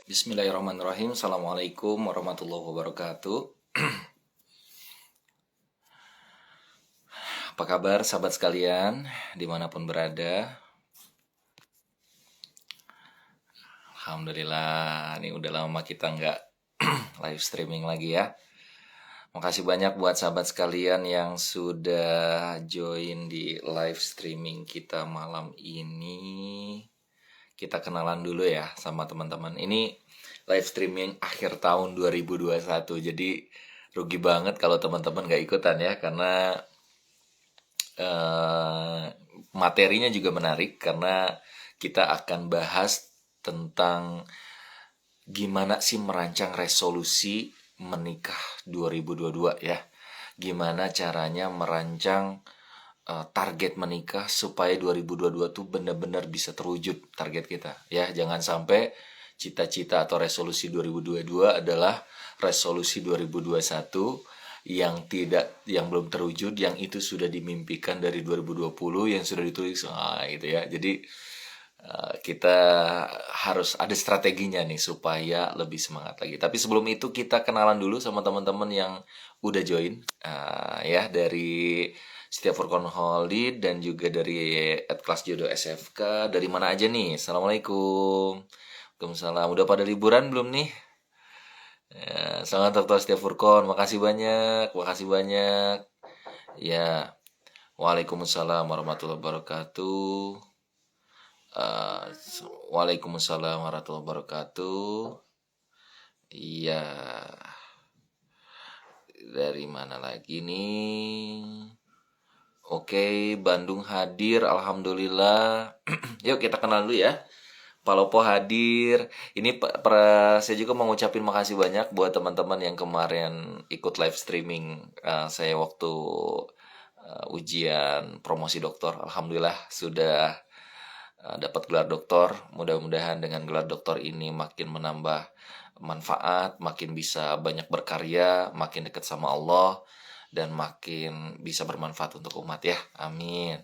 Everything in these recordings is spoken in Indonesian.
Bismillahirrahmanirrahim. Assalamualaikum warahmatullahi wabarakatuh. Apa kabar sahabat sekalian dimanapun berada? Alhamdulillah, ini udah lama kita nggak live streaming lagi ya. Makasih banyak buat sahabat sekalian yang sudah join di live streaming kita malam ini. Kita kenalan dulu ya sama teman-teman. Ini live streaming akhir tahun 2021. Jadi rugi banget kalau teman-teman gak ikutan ya. Karena materinya juga menarik. Karena kita akan bahas tentang gimana sih merancang resolusi menikah 2022 ya. Gimana caranya merancang target menikah supaya 2022 tuh benar-benar bisa terwujud target kita ya. Jangan sampai cita-cita atau resolusi 2022 adalah resolusi 2021 yang belum terwujud, yang itu sudah dimimpikan dari 2020 yang sudah ditulis gitu ya. Jadi kita harus ada strateginya nih supaya lebih semangat lagi. Tapi sebelum itu kita kenalan dulu sama teman-teman yang udah join ya, dari Setiap Furkon Holid dan juga dari Kelas Jodoh SFK. Dari mana aja nih? Assalamualaikum. Waalaikumsalam. Udah pada liburan belum nih? Ya, selamat Dr. Setiap Furkon. Makasih banyak. Makasih banyak. Ya. Waalaikumsalam warahmatullahi wabarakatuh. Waalaikumsalam warahmatullahi wabarakatuh. Iya. Dari mana lagi nih? Oke, Bandung hadir, alhamdulillah. Yuk kita kenal dulu ya. Palopo hadir. Ini saya juga mau ngucapin makasih banyak buat teman-teman yang kemarin ikut live streaming saya waktu ujian promosi doktor. Alhamdulillah sudah dapat gelar doktor. Mudah-mudahan dengan gelar doktor ini makin menambah manfaat, makin bisa banyak berkarya, makin dekat sama Allah, dan makin bisa bermanfaat untuk umat ya. Amin.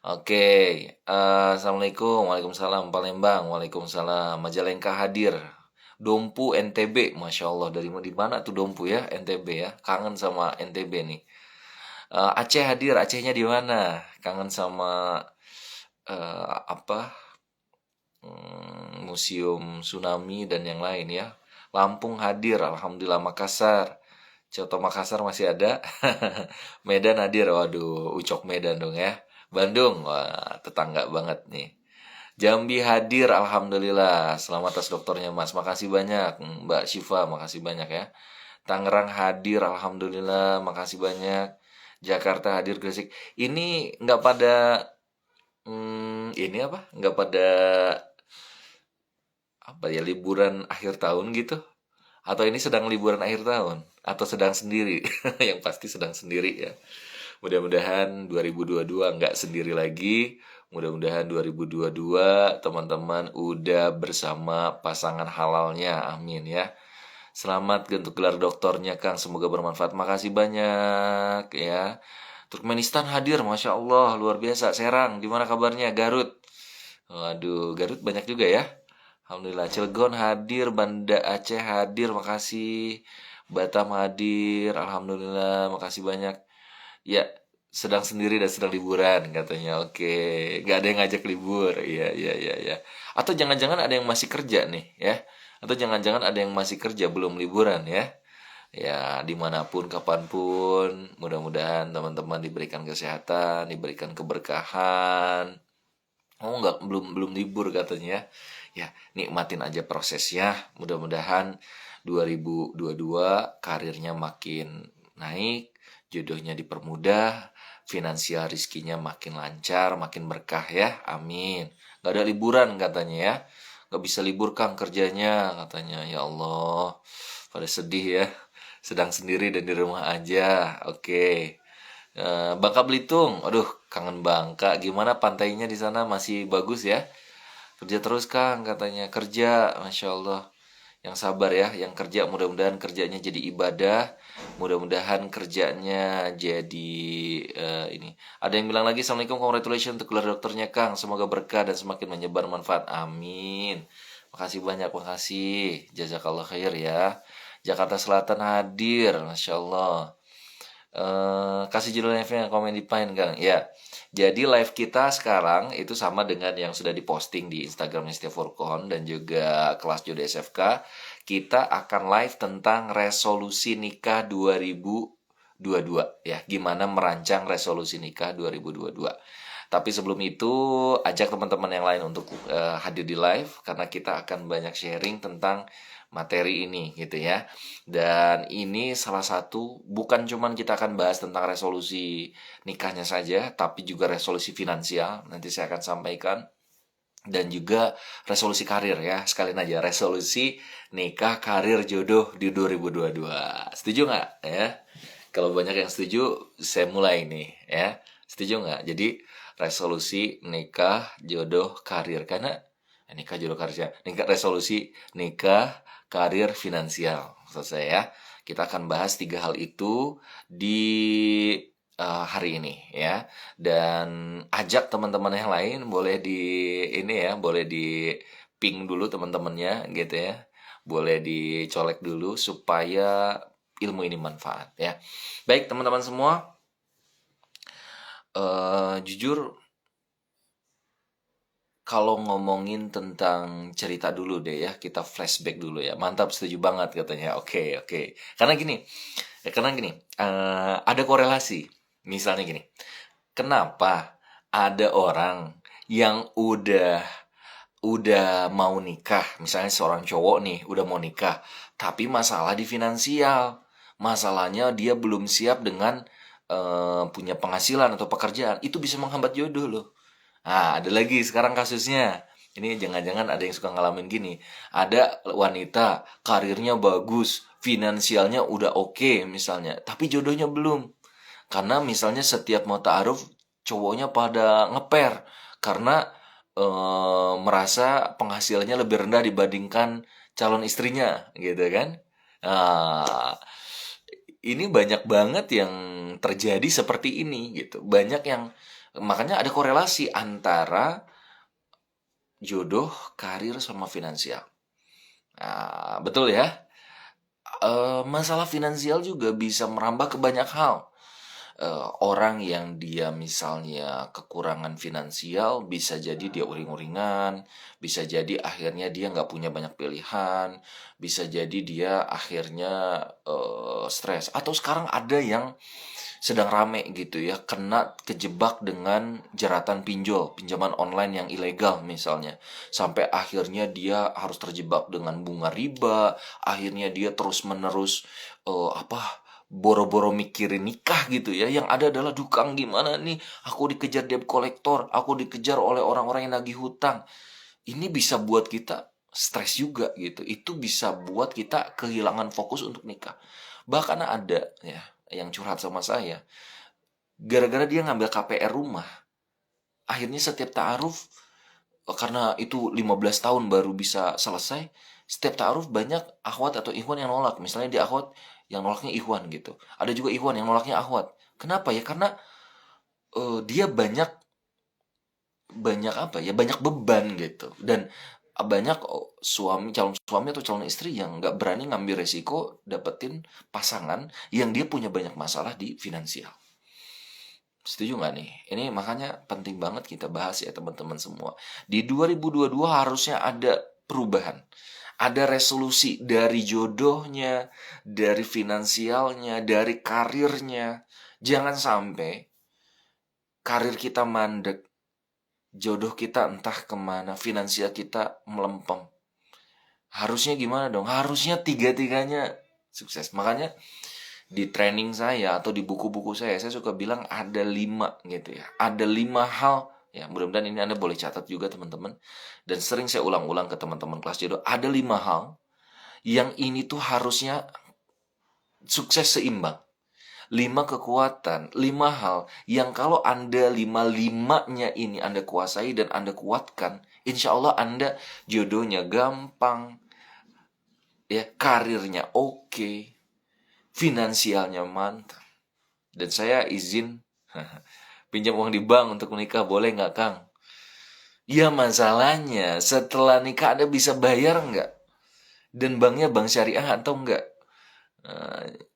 Oke, Assalamualaikum. Waalaikumsalam. Palembang. Waalaikumsalam. Majalengka hadir. Dompu NTB. Masya Allah. Dari mana tuh Dompu ya? NTB ya. Kangen sama NTB nih. Aceh hadir. Acehnya di mana? Kangen sama Museum Tsunami dan yang lain ya. Lampung hadir. Alhamdulillah. Makassar. Coto Makassar masih ada. Medan hadir. Waduh, Ucok Medan dong ya. Bandung, wah tetangga banget nih. Jambi hadir, alhamdulillah. Selamat atas dokternya Mas. Makasih banyak Mbak Syifa, makasih banyak ya. Tangerang hadir, alhamdulillah. Makasih banyak. Jakarta hadir, Gresik. Ini nggak pada ini apa? Nggak pada liburan akhir tahun gitu? Atau ini sedang liburan akhir tahun? Atau sedang sendiri? Yang pasti sedang sendiri ya. Mudah-mudahan 2022 nggak sendiri lagi. Mudah-mudahan 2022 teman-teman udah bersama pasangan halalnya. Amin ya. Selamat untuk gelar doktornya Kang. Semoga bermanfaat. Makasih banyak ya. Turkmenistan hadir. Masya Allah. Luar biasa. Serang. Gimana kabarnya? Garut. Waduh. Garut banyak juga ya. Alhamdulillah. Cilegon hadir. Banda Aceh hadir. Makasih. Batam hadir. Alhamdulillah. Makasih banyak. Ya, sedang sendiri dan sedang liburan katanya. Oke, nggak ada yang ngajak libur. Iya, iya, iya, iya. Atau jangan-jangan ada yang masih kerja nih, ya. Atau jangan-jangan ada yang masih kerja belum liburan ya. Ya, dimanapun, kapanpun, mudah-mudahan teman-teman diberikan kesehatan, diberikan keberkahan. Oh, nggak, belum libur katanya. Ya, nikmatin aja prosesnya. Mudah-mudahan 2022 karirnya makin naik, jodohnya dipermudah, finansial rizkinya makin lancar, makin berkah ya. Amin. Gak ada liburan katanya ya. Gak bisa libur Kang kerjanya katanya. Ya Allah, pada sedih ya. Sedang sendiri dan di rumah aja. Oke. Bangka Belitung. Aduh, kangen Bangka. Gimana pantainya di sana? Masih bagus ya? Kerja terus Kang katanya. Kerja, Masya Allah. Yang sabar ya, yang kerja mudah-mudahan kerjanya jadi ibadah, mudah-mudahan kerjanya jadi ini. Ada yang bilang lagi, Assalamualaikum, congratulations untuk gelar dokternya Kang, semoga berkah dan semakin menyebar manfaat, amin. Makasih banyak, makasih. Jazakallah khair ya. Jakarta Selatan hadir, Masya Allah. Kasih judul live-nya komen di Pine, Kang. Ya, jadi live kita sekarang itu sama dengan yang sudah diposting di Instagramnya Setia Furkon dan juga kelas Jodoh SFK. Kita akan live tentang resolusi nikah 2022 ya. Gimana merancang resolusi nikah 2022. Tapi sebelum itu, ajak teman-teman yang lain untuk hadir di live karena kita akan banyak sharing tentang materi ini gitu ya. Dan ini salah satu, bukan cuman kita akan bahas tentang resolusi nikahnya saja, tapi juga resolusi finansial. Nanti saya akan sampaikan. Dan juga resolusi karir ya. Sekalian aja, resolusi nikah, karir, jodoh di 2022. Setuju nggak ya? Kalau banyak yang setuju, saya mulai nih ya. Setuju nggak? Jadi resolusi nikah, jodoh, karir. Karena nikah, jodoh, karir. Nikah, resolusi nikah, karir, finansial. Selesai ya. Kita akan bahas 3 hal itu di hari ini ya. Dan ajak teman-teman yang lain, boleh di ini ya, boleh di ping dulu teman-temannya gitu ya. Boleh dicolek dulu supaya ilmu ini manfaat ya. Baik teman-teman semua, jujur kalau ngomongin tentang cerita dulu deh ya, kita flashback dulu ya. Mantap, setuju banget katanya. Oke, oke. Karena gini, ada korelasi. Misalnya gini, kenapa ada orang yang udah mau nikah, misalnya seorang cowok nih udah mau nikah, tapi masalah di finansial, masalahnya dia belum siap dengan punya penghasilan atau pekerjaan, itu bisa menghambat jodoh loh. Nah, ada lagi sekarang kasusnya. Ini jangan-jangan ada yang suka ngalamin gini. Ada wanita, karirnya bagus, finansialnya udah oke misalnya, tapi jodohnya belum. Karena misalnya setiap mau ta'aruf, cowoknya pada ngeper. Karena merasa penghasilannya lebih rendah dibandingkan calon istrinya, gitu kan. Nah, ini banyak banget yang terjadi seperti ini, gitu. Banyak yang, makanya ada korelasi antara jodoh, karir, sama finansial. Nah, betul ya. Masalah finansial juga bisa merambah ke banyak hal. Orang yang dia misalnya kekurangan finansial, bisa jadi dia uring-uringan, bisa jadi akhirnya dia nggak punya banyak pilihan, bisa jadi dia akhirnya stres. Atau sekarang ada yang sedang rame gitu ya, kena kejebak dengan jeratan pinjol, pinjaman online yang ilegal misalnya. Sampai akhirnya dia harus terjebak dengan bunga riba, akhirnya dia terus-menerus boro-boro mikirin nikah gitu ya. Yang ada adalah dukang, gimana nih, aku dikejar debt collector, aku dikejar oleh orang-orang yang nagih hutang. Ini bisa buat kita stres juga gitu. Itu bisa buat kita kehilangan fokus untuk nikah. Bahkan ada ya yang curhat sama saya, gara-gara dia ngambil KPR rumah, akhirnya setiap ta'aruf, karena itu 15 tahun baru bisa selesai, setiap ta'aruf banyak akhwat atau ikhwan yang nolak. Misalnya di akhwat yang nolaknya ikhwan gitu, ada juga ikhwan yang nolaknya akhwat. Kenapa ya? Karena dia banyak banyak apa ya, banyak beban gitu. Dan banyak calon suami atau calon istri yang nggak berani ngambil resiko dapetin pasangan yang dia punya banyak masalah di finansial. Setuju nggak nih? Ini makanya penting banget kita bahas ya teman-teman semua. Di 2022 harusnya ada perubahan. Ada resolusi dari jodohnya, dari finansialnya, dari karirnya. Jangan sampai karir kita mandek, jodoh kita entah kemana, finansial kita melempem. Harusnya gimana dong? Harusnya tiga-tiganya sukses. Makanya di training saya atau di buku-buku saya suka bilang ada 5 gitu ya. Ada 5 hal, ya mudah-mudahan ini Anda boleh catat juga teman-teman. Dan sering saya ulang-ulang ke teman-teman kelas jodoh. Ada 5 hal yang ini tuh harusnya sukses seimbang. 5 kekuatan, 5 hal yang kalau Anda 5-5-nya ini Anda kuasai dan Anda kuatkan, insya Allah Anda jodohnya gampang, ya karirnya oke, finansialnya mantap. Dan saya izin pinjam uang di bank untuk menikah, boleh nggak Kang? Ya masalahnya setelah nikah Anda bisa bayar nggak? Dan banknya bank syariah atau enggak?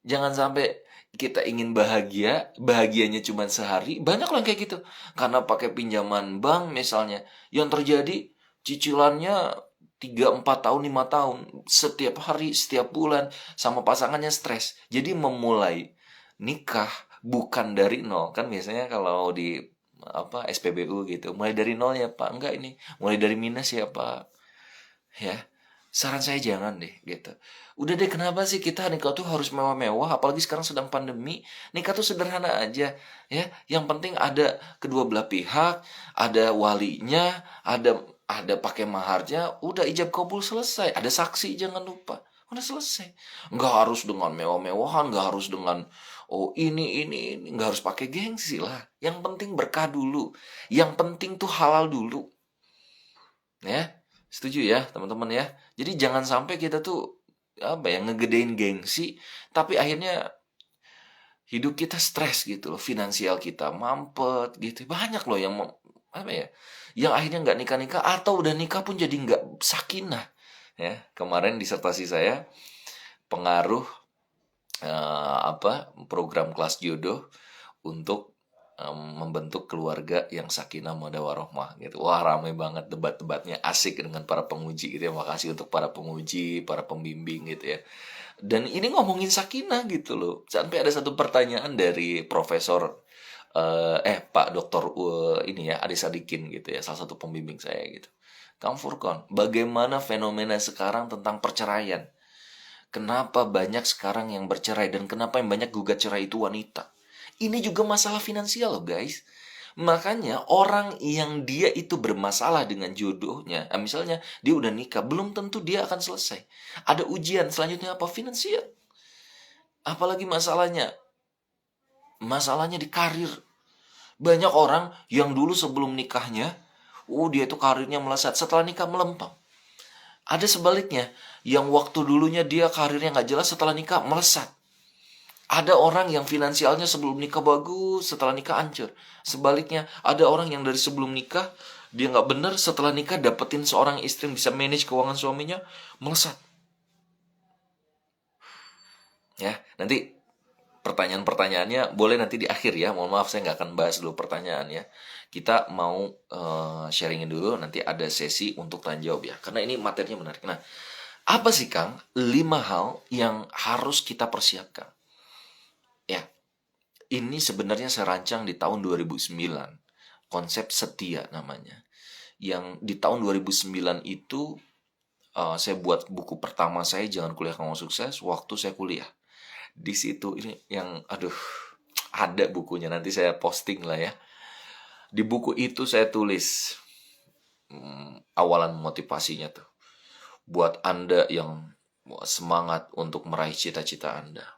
Jangan sampai kita ingin bahagia, bahagianya cuma sehari. Banyak lah kayak gitu. Karena pakai pinjaman bank misalnya. Yang terjadi cicilannya 3 4 tahun, 5 tahun. Setiap hari, setiap bulan. Sama pasangannya stres. Jadi memulai nikah bukan dari nol. Kan biasanya kalau di SPBU gitu. Mulai dari nol ya Pak. Enggak ini. Mulai dari minus ya Pak. Ya, saran saya jangan deh gitu. Udah deh, kenapa sih kita nikah tuh harus mewah-mewah, apalagi sekarang sedang pandemi. Nikah tuh sederhana aja ya. Yang penting ada kedua belah pihak, ada walinya, ada pakai maharnya, udah ijab kabul selesai. Ada saksi jangan lupa. Udah selesai. Nggak harus dengan mewah-mewahan, nggak harus dengan ini, nggak harus pakai gengsi lah. Yang penting berkah dulu. Yang penting tuh halal dulu. Ya, setuju ya teman-teman ya. Jadi jangan sampai kita tuh ngegedein gengsi, tapi akhirnya hidup kita stres gitu loh, finansial kita mampet gitu. Banyak loh yang yang akhirnya nggak nikah-nikah atau udah nikah pun jadi nggak sakinah. Ya, kemarin disertasi saya pengaruh program kelas jodoh untuk membentuk keluarga yang sakinah mawaddah warahmah gitu. Wah, ramai banget debat-debatnya, asik dengan para penguji gitu ya. Makasih untuk para penguji, para pembimbing gitu ya. Dan ini ngomongin sakinah gitu loh. Sampai ada satu pertanyaan dari Profesor Pak Doktor ini ya, Adi Sadikin gitu ya, salah satu pembimbing saya gitu. Kang Furkon, bagaimana fenomena sekarang tentang perceraian? Kenapa banyak sekarang yang bercerai dan kenapa yang banyak gugat cerai itu wanita? Ini juga masalah finansial loh guys. Makanya orang yang dia itu bermasalah dengan jodohnya, misalnya dia udah nikah, belum tentu dia akan selesai. Ada ujian selanjutnya apa? Finansial. Apalagi masalahnya di karir. Banyak orang yang dulu sebelum nikahnya, dia itu karirnya melesat, setelah nikah melempem. Ada sebaliknya, yang waktu dulunya dia karirnya nggak jelas, setelah nikah melesat. Ada orang yang finansialnya sebelum nikah bagus, setelah nikah hancur. Sebaliknya, ada orang yang dari sebelum nikah, dia nggak bener, setelah nikah dapetin seorang istri yang bisa manage keuangan suaminya, melesat. Ya, nanti pertanyaan-pertanyaannya boleh nanti di akhir ya. Mohon maaf saya nggak akan bahas dulu pertanyaannya. Kita mau sharingin dulu, nanti ada sesi untuk tanya jawab ya. Karena ini materinya menarik. Nah, apa sih Kang 5 hal yang harus kita persiapkan? Ya, ini sebenarnya saya rancang di tahun 2009. Konsep setia namanya. Yang di tahun 2009 itu saya buat buku pertama saya, Jangan Kuliah Kamu Sukses, waktu saya kuliah. Di situ ini yang ada bukunya, nanti saya posting lah ya. Di buku itu saya tulis awalan motivasinya tuh. Buat Anda yang semangat untuk meraih cita-cita Anda.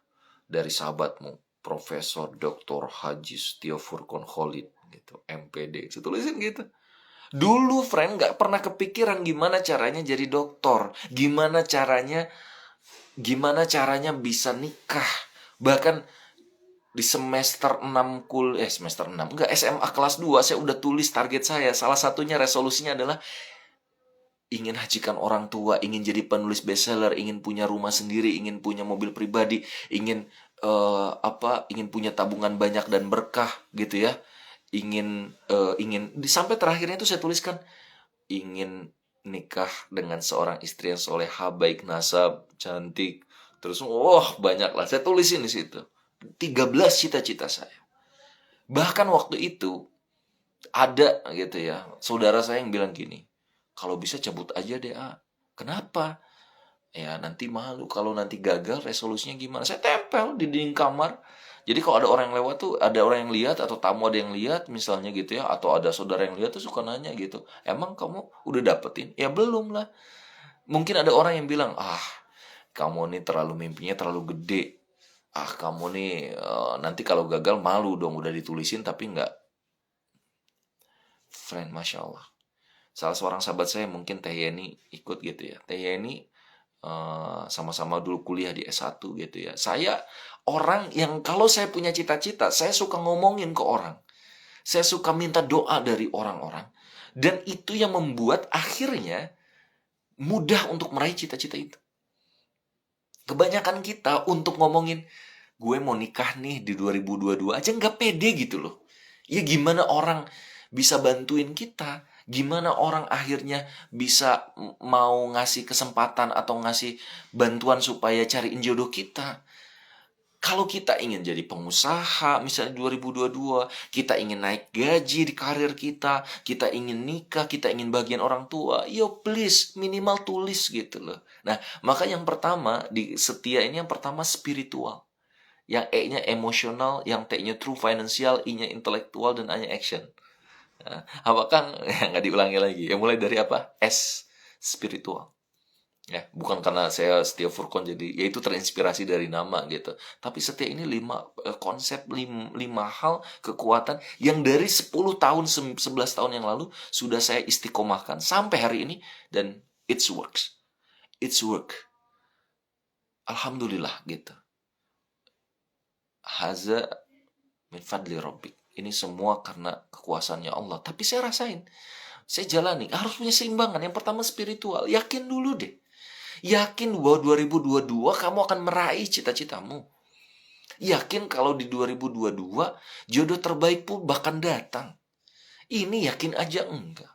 Dari sahabatmu, Profesor Dr. Haji Setio Furkon Khalid gitu, MPD. Saya tulisin gitu. Dulu friend gak pernah kepikiran gimana caranya jadi dokter. Gimana caranya bisa nikah. Bahkan di semester 6 semester 6 enggak, SMA kelas 2 saya udah tulis target saya. Salah satunya resolusinya adalah ingin hajikan orang tua, ingin jadi penulis bestseller, ingin punya rumah sendiri, ingin punya mobil pribadi, ingin ingin punya tabungan banyak dan berkah gitu ya. Ingin sampai terakhirnya itu saya tuliskan ingin nikah dengan seorang istri yang soleha, baik nasab, cantik. Terus banyak lah saya tulisin di situ. 13 cita-cita saya. Bahkan waktu itu ada gitu ya, saudara saya yang bilang gini, kalau bisa cabut aja deh, Kenapa? Ya nanti malu kalau nanti gagal, resolusinya gimana? Saya tempel di dinding kamar. Jadi kalau ada orang yang lewat tuh, ada orang yang lihat atau tamu ada yang lihat misalnya gitu ya, atau ada saudara yang lihat tuh suka nanya gitu, emang kamu udah dapetin? Ya belum lah. Mungkin ada orang yang bilang, kamu nih terlalu mimpinya terlalu gede. Kamu nih nanti kalau gagal malu dong, udah ditulisin tapi nggak. Friend, Masya Allah. Salah seorang sahabat saya mungkin Teh Yeni ikut gitu ya. Teh Yeni sama-sama dulu kuliah di S1 gitu ya. Saya orang yang kalau saya punya cita-cita, saya suka ngomongin ke orang. Saya suka minta doa dari orang-orang. Dan itu yang membuat akhirnya mudah untuk meraih cita-cita itu. Kebanyakan kita untuk ngomongin, gue mau nikah nih di 2022 aja nggak pede gitu loh. Ya gimana orang bisa bantuin kita? Gimana orang akhirnya bisa mau ngasih kesempatan atau ngasih bantuan supaya cariin jodoh kita? Kalau kita ingin jadi pengusaha, misalnya 2022, kita ingin naik gaji di karir kita ingin nikah, kita ingin bagian orang tua, yo please, minimal tulis gitu loh. Nah, maka yang pertama, di setia ini yang pertama spiritual. Yang E-nya emosional, yang T-nya true financial, I-nya intelektual, dan A-nya action. Nah, apakah nggak diulangi lagi? Ya mulai dari apa? S, spiritual. Ya, bukan karena saya Setia Furkon jadi, ya itu terinspirasi dari nama gitu. Tapi Setia ini 5 konsep, 5 hal kekuatan yang dari 10 tahun, 11 tahun yang lalu sudah saya istiqomahkan sampai hari ini, dan it's works. It's work. Alhamdulillah gitu. Haza min fadli rabbik. Ini semua karena kekuasaannya Allah. Tapi saya rasain, saya jalani, harus punya seimbangan. Yang pertama spiritual, yakin dulu deh. Yakin bahwa 2022 kamu akan meraih cita-citamu. Yakin kalau di 2022 jodoh terbaik pun bahkan datang. Ini yakin aja enggak.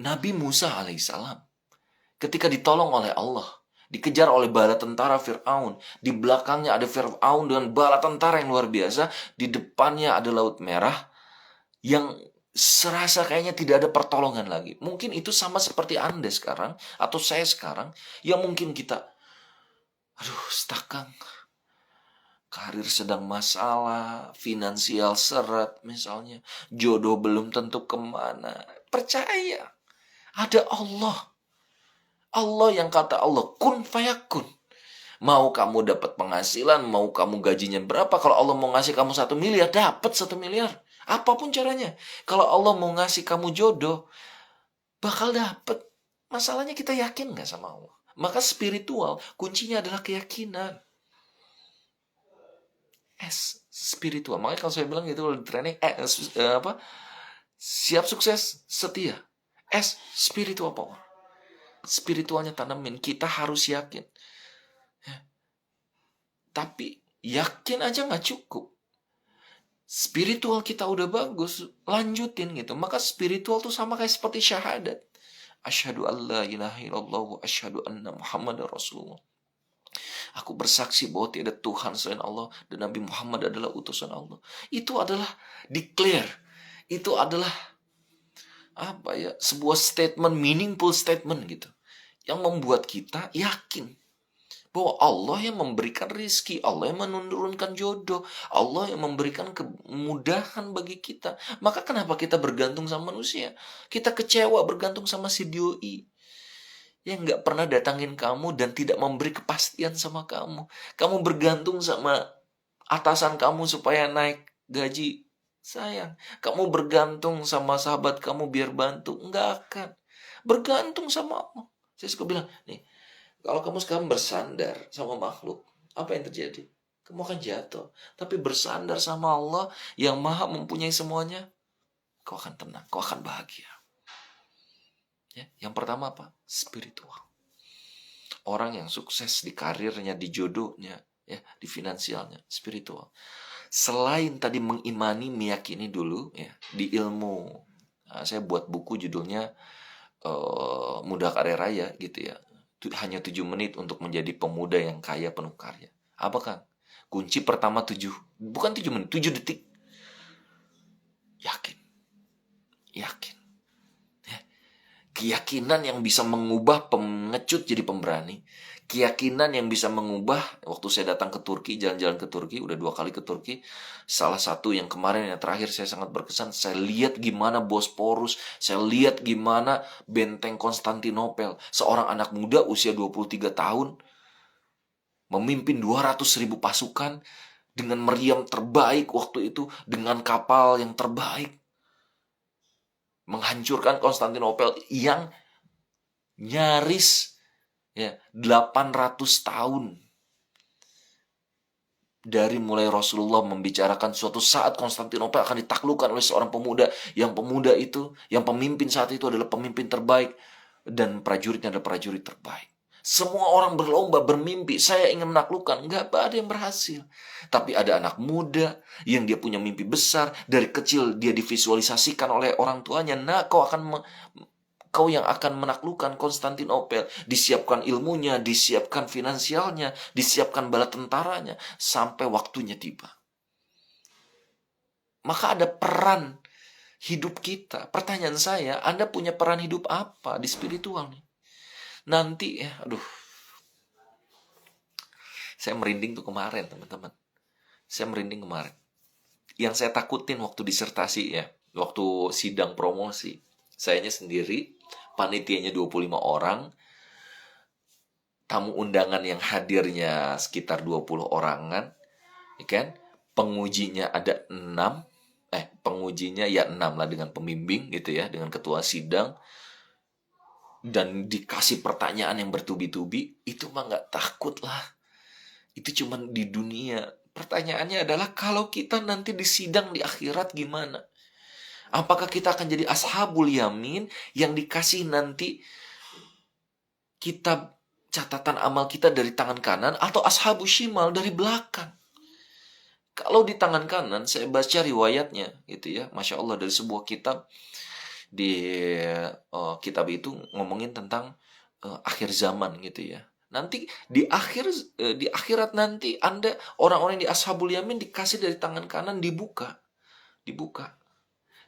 Nabi Musa alaihissalam ketika ditolong oleh Allah, dikejar oleh bala tentara Fir'aun, di belakangnya ada Fir'aun dengan bala tentara yang luar biasa, di depannya ada Laut Merah yang serasa kayaknya tidak ada pertolongan lagi. Mungkin itu sama seperti Anda sekarang, atau saya sekarang, yang mungkin kita, aduh stakang, karir sedang masalah, finansial seret misalnya, jodoh belum tentu kemana. Percaya, ada Allah. Allah yang kata Allah, kun fayakun. Mau kamu dapat penghasilan, mau kamu gajinya berapa, kalau Allah mau ngasih kamu 1 miliar, dapat 1 miliar. Apapun caranya. Kalau Allah mau ngasih kamu jodoh, bakal dapet. Masalahnya kita yakin gak sama Allah? Maka spiritual, kuncinya adalah keyakinan. S, spiritual. Makanya kalau saya bilang gitu, di training, siap sukses, setia. S, spiritual power. Spiritualnya tanamin, kita harus yakin. Tapi yakin aja gak cukup. Spiritual kita udah bagus, lanjutin gitu. Maka spiritual tuh sama kayak seperti syahadat. Asyhadu an la ilaha illallah wa asyhadu anna Muhammadar Rasulullah. Aku bersaksi bahwa tiada Tuhan selain Allah dan Nabi Muhammad adalah utusan Allah. Itu adalah declare. Itu adalah sebuah statement, meaningful statement gitu. Yang membuat kita yakin bahwa Allah yang memberikan rizki, Allah yang menurunkan jodoh, Allah yang memberikan kemudahan bagi kita. Maka kenapa kita bergantung sama manusia? Kita kecewa bergantung sama si doi yang gak pernah datangin kamu dan tidak memberi kepastian sama kamu. Kamu bergantung sama atasan kamu supaya naik gaji. Sayang, kamu bergantung sama sahabat kamu biar bantu. Enggak akan. Bergantung sama Allah. Saya suka bilang, nih, kalau kamu sekarang bersandar sama makhluk, apa yang terjadi? Kamu akan jatuh. Tapi bersandar sama Allah yang maha mempunyai semuanya, kau akan tenang, kau akan bahagia. Ya, yang pertama apa? Spiritual. Orang yang sukses di karirnya, di jodohnya, ya, di finansialnya, spiritual. Selain tadi mengimani, meyakini dulu, ya, di ilmu. Nah, saya buat buku judulnya Muda Kaya Raya gitu ya. Hanya 7 menit untuk menjadi pemuda yang kaya penuh karya. Apa kan? Kunci pertama 7. Bukan 7 menit, 7 detik. Yakin. Yakin. Ya. Keyakinan yang bisa mengubah pengecut jadi pemberani. Keyakinan yang bisa mengubah, waktu saya datang ke Turki, jalan-jalan ke Turki, udah 2 kali ke Turki. Salah satu yang kemarin, yang terakhir saya sangat berkesan, saya lihat gimana Bosporus, saya lihat gimana benteng Konstantinopel. Seorang anak muda usia 23 tahun, memimpin 200.000 pasukan, dengan meriam terbaik waktu itu, dengan kapal yang terbaik. Menghancurkan Konstantinopel yang nyaris 800 tahun Dari mulai Rasulullah membicarakan suatu saat Konstantinopel akan ditaklukkan oleh seorang pemuda, yang pemuda itu, yang pemimpin saat itu adalah pemimpin terbaik, dan prajuritnya adalah prajurit terbaik. Semua orang berlomba, bermimpi, saya ingin menaklukkan. Nggak ada yang berhasil. Tapi ada anak muda yang dia punya mimpi besar. Dari kecil dia divisualisasikan oleh orang tuanya. Nah, kau yang akan menaklukkan Konstantinopel. Disiapkan ilmunya, disiapkan finansialnya, disiapkan bala tentaranya. Sampai waktunya tiba. Maka ada peran hidup kita. Pertanyaan saya, Anda punya peran hidup apa di spiritual nih? Nanti ya, saya merinding tuh kemarin, teman-teman. Saya merinding kemarin. Yang saya takutin waktu disertasi ya, waktu sidang promosi. Sayanya sendiri, panitianya 25 orang, tamu undangan yang hadirnya sekitar 20 orangan, ya kan? Pengujinya ada 6, pengujinya ya 6 lah dengan pembimbing gitu ya, dengan ketua sidang. Dan dikasih pertanyaan yang bertubi-tubi, itu mah nggak takut lah. Itu cuma di dunia. Pertanyaannya adalah kalau kita nanti disidang di akhirat gimana? Apakah kita akan jadi ashabul yamin yang dikasih nanti kitab catatan amal kita dari tangan kanan, atau ashabul shimal dari belakang? Kalau di tangan kanan, saya baca riwayatnya gitu ya, Masya Allah, dari sebuah kitab. Di kitab itu ngomongin tentang akhir zaman gitu ya. Nanti di akhirat nanti Anda, orang-orang yang di ashabul yamin, dikasih dari tangan kanan, dibuka.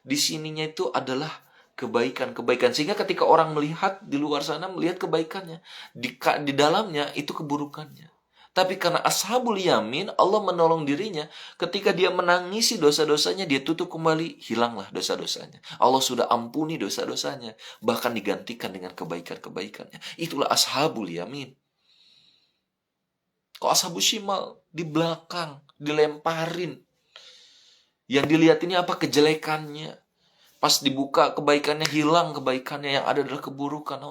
Di sininya itu adalah kebaikan, sehingga ketika orang melihat di luar sana, melihat kebaikannya, di dalamnya itu keburukannya. Tapi karena ashabul yamin, Allah menolong dirinya. Ketika dia menangisi dosa-dosanya, dia tutup kembali, hilanglah dosa-dosanya. Allah sudah ampuni dosa-dosanya, bahkan digantikan dengan kebaikan-kebaikannya. Itulah ashabul yamin. Kok ashabul shimal di belakang, dilemparin. Yang dilihat ini apa? Kejelekannya. Pas dibuka, kebaikannya hilang, kebaikannya yang ada adalah keburukan.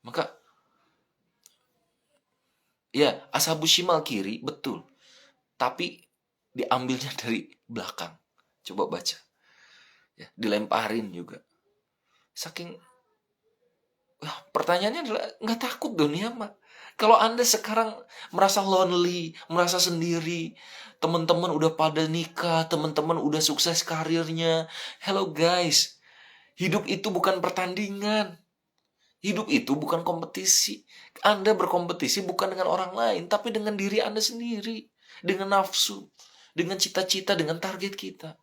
Maka ya, ashabul shimal kiri, betul. Tapi diambilnya dari belakang. Coba baca. Ya, dilemparin juga. Saking pertanyaannya adalah, nggak takut dunia mah? Kalau Anda sekarang merasa lonely, merasa sendiri, teman-teman udah pada nikah, teman-teman udah sukses karirnya. Hello guys, hidup itu bukan pertandingan. Hidup itu bukan kompetisi. Anda berkompetisi bukan dengan orang lain, tapi dengan diri Anda sendiri. Dengan nafsu, dengan cita-cita, dengan target kita.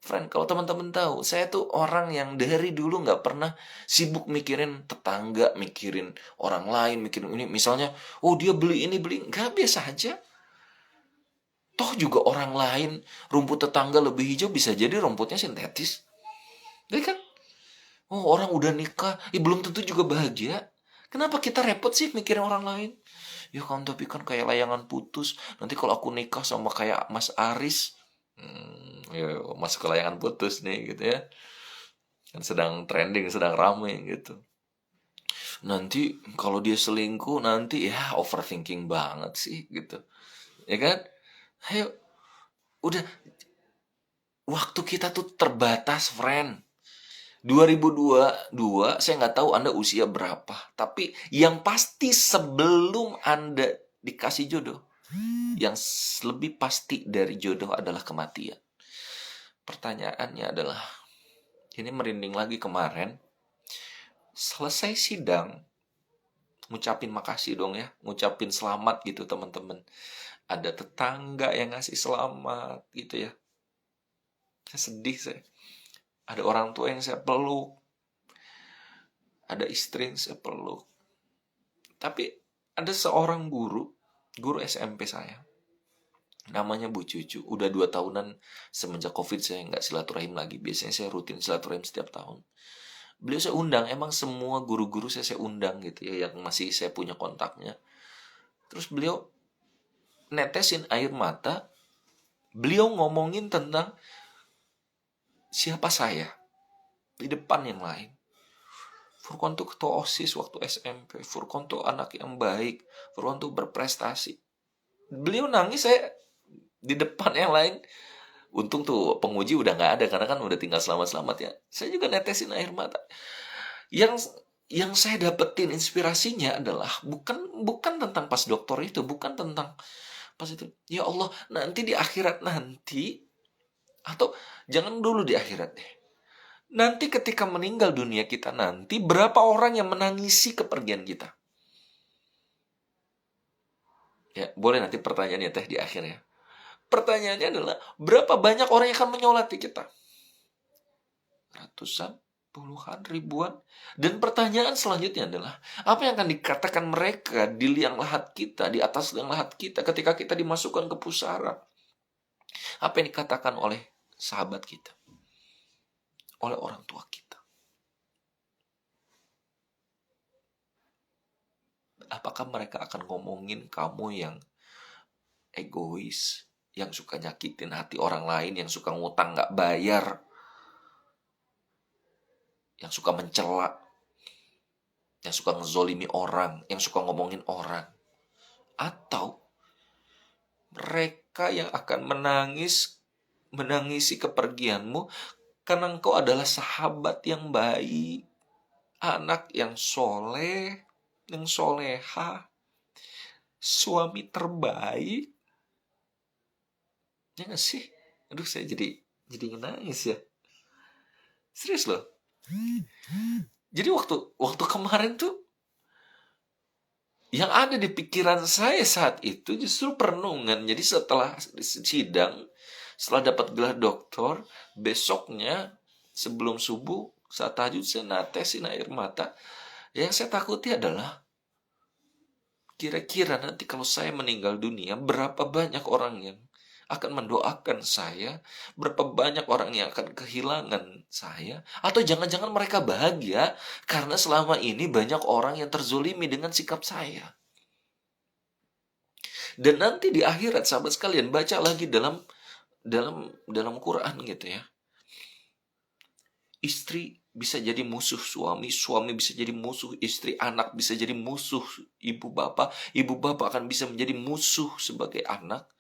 Friend, kalau teman-teman tahu, saya tuh orang yang dari dulu nggak pernah sibuk mikirin tetangga, mikirin orang lain, mikirin ini. Misalnya, oh dia beli ini, beli. Nggak, biasa aja. Toh juga orang lain, rumput tetangga lebih hijau, bisa jadi rumputnya sintetis. Jadi kan? Oh, orang udah nikah, belum tentu juga bahagia. Kenapa kita repot sih mikirin orang lain? Ya kan, tapi kan kayak layangan putus. Nanti kalau aku nikah sama kayak Mas Aris, ya masuk ke layangan putus nih gitu ya. Kan sedang trending, sedang rame gitu. Nanti kalau dia selingkuh, nanti ya overthinking banget sih gitu. Ya kan? Ayo, udah, waktu kita tuh terbatas, friend. 2022, saya nggak tahu Anda usia berapa. Tapi yang pasti sebelum Anda dikasih jodoh, yang lebih pasti dari jodoh adalah kematian. Pertanyaannya adalah, ini merinding lagi kemarin, selesai sidang, ngucapin makasih dong ya, ngucapin selamat gitu teman-teman. Ada tetangga yang ngasih selamat gitu ya. Saya sedih saya. Ada orang tua yang saya peluk. Ada istri yang saya peluk. Tapi ada seorang guru SMP saya. Namanya Bu Cucu. Udah 2 tahunan semenjak COVID saya nggak silaturahim lagi. Biasanya saya rutin silaturahim setiap tahun. Beliau saya undang. Emang semua guru-guru saya undang gitu ya, yang masih saya punya kontaknya. Terus beliau netesin air mata. Beliau ngomongin tentang siapa saya di depan yang lain. Furqan tuh ketua OSIS waktu SMP. Furqan tuh anak yang baik. Furqan tuh berprestasi. Beliau nangis, saya di depan yang lain. Untung tuh penguji udah nggak ada karena kan udah tinggal selamat-selamat ya. Saya juga netesin air mata. Yang saya dapetin inspirasinya adalah bukan tentang pas doktor itu, bukan tentang pas itu. Ya Allah, nanti di akhirat nanti, atau jangan dulu di akhirat deh. Nanti ketika meninggal dunia kita nanti, berapa orang yang menangisi kepergian kita? Ya, boleh nanti pertanyaannya teh di akhir ya. Pertanyaannya adalah, berapa banyak orang yang akan menyolati kita? Ratusan, puluhan, ribuan. Dan pertanyaan selanjutnya adalah, apa yang akan dikatakan mereka di liang lahat kita, di atas liang lahat kita, ketika kita dimasukkan ke pusara? Apa yang dikatakan oleh sahabat kita? Oleh orang tua kita? Apakah mereka akan ngomongin kamu yang egois, yang suka nyakitin hati orang lain, yang suka ngutang gak bayar, yang suka mencela, yang suka ngezolimi orang, yang suka ngomongin orang? Atau mereka yang akan menangisi kepergianmu karena engkau adalah sahabat yang baik, anak yang soleh, yang soleha, suami terbaik? Ya gak sih? Aduh, saya jadi nangis ya. Serius loh. Jadi waktu kemarin tuh, yang ada di pikiran saya saat itu justru perenungan. Jadi setelah sidang, setelah dapat gelar doktor, besoknya sebelum subuh, saat tahajud saya natesin air mata. Yang saya takuti adalah, kira-kira nanti kalau saya meninggal dunia, berapa banyak orang yang akan mendoakan saya, berapa banyak orang yang akan kehilangan saya, atau jangan-jangan mereka bahagia karena selama ini banyak orang yang terzolimi dengan sikap saya. Dan nanti di akhirat, sahabat sekalian, baca lagi dalam Quran gitu ya. Istri bisa jadi musuh suami, suami bisa jadi musuh istri, anak bisa jadi musuh ibu bapak akan bisa menjadi musuh sebagai anak.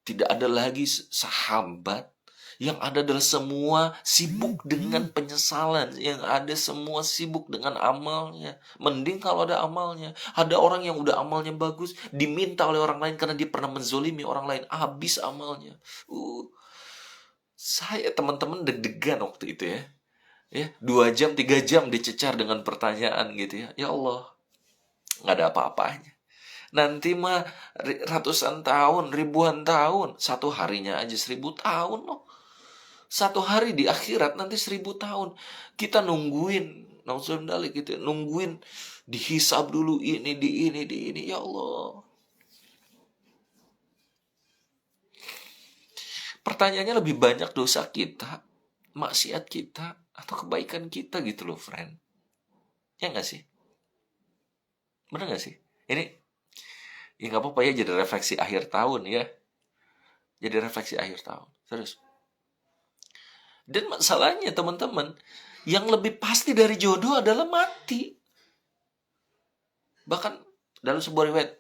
Tidak ada lagi sahabat. Yang ada adalah semua sibuk dengan penyesalan. Yang ada semua sibuk dengan amalnya. Mending kalau ada amalnya. Ada orang yang udah amalnya bagus, diminta oleh orang lain karena dia pernah menzolimi orang lain. Habis amalnya. Saya teman-teman deg-degan waktu itu ya. 2 jam, 3 jam dicecar dengan pertanyaan gitu ya. Ya Allah, nggak ada apa-apanya. Nanti mah ratusan tahun, ribuan tahun. Satu harinya aja 1000 tahun loh. Satu hari di akhirat nanti 1000 tahun. Kita nungguin, gitu, nungguin dihisab dulu ini, di ini. Ya Allah. Pertanyaannya lebih banyak dosa kita, maksiat kita, atau kebaikan kita gitu loh, friend. Ya nggak sih? Bener nggak sih? Ini ya nggak apa-apa ya, jadi refleksi akhir tahun ya. Jadi refleksi akhir tahun. Terus. Dan masalahnya teman-teman, yang lebih pasti dari jodoh adalah mati. Bahkan dalam sebuah riwayat,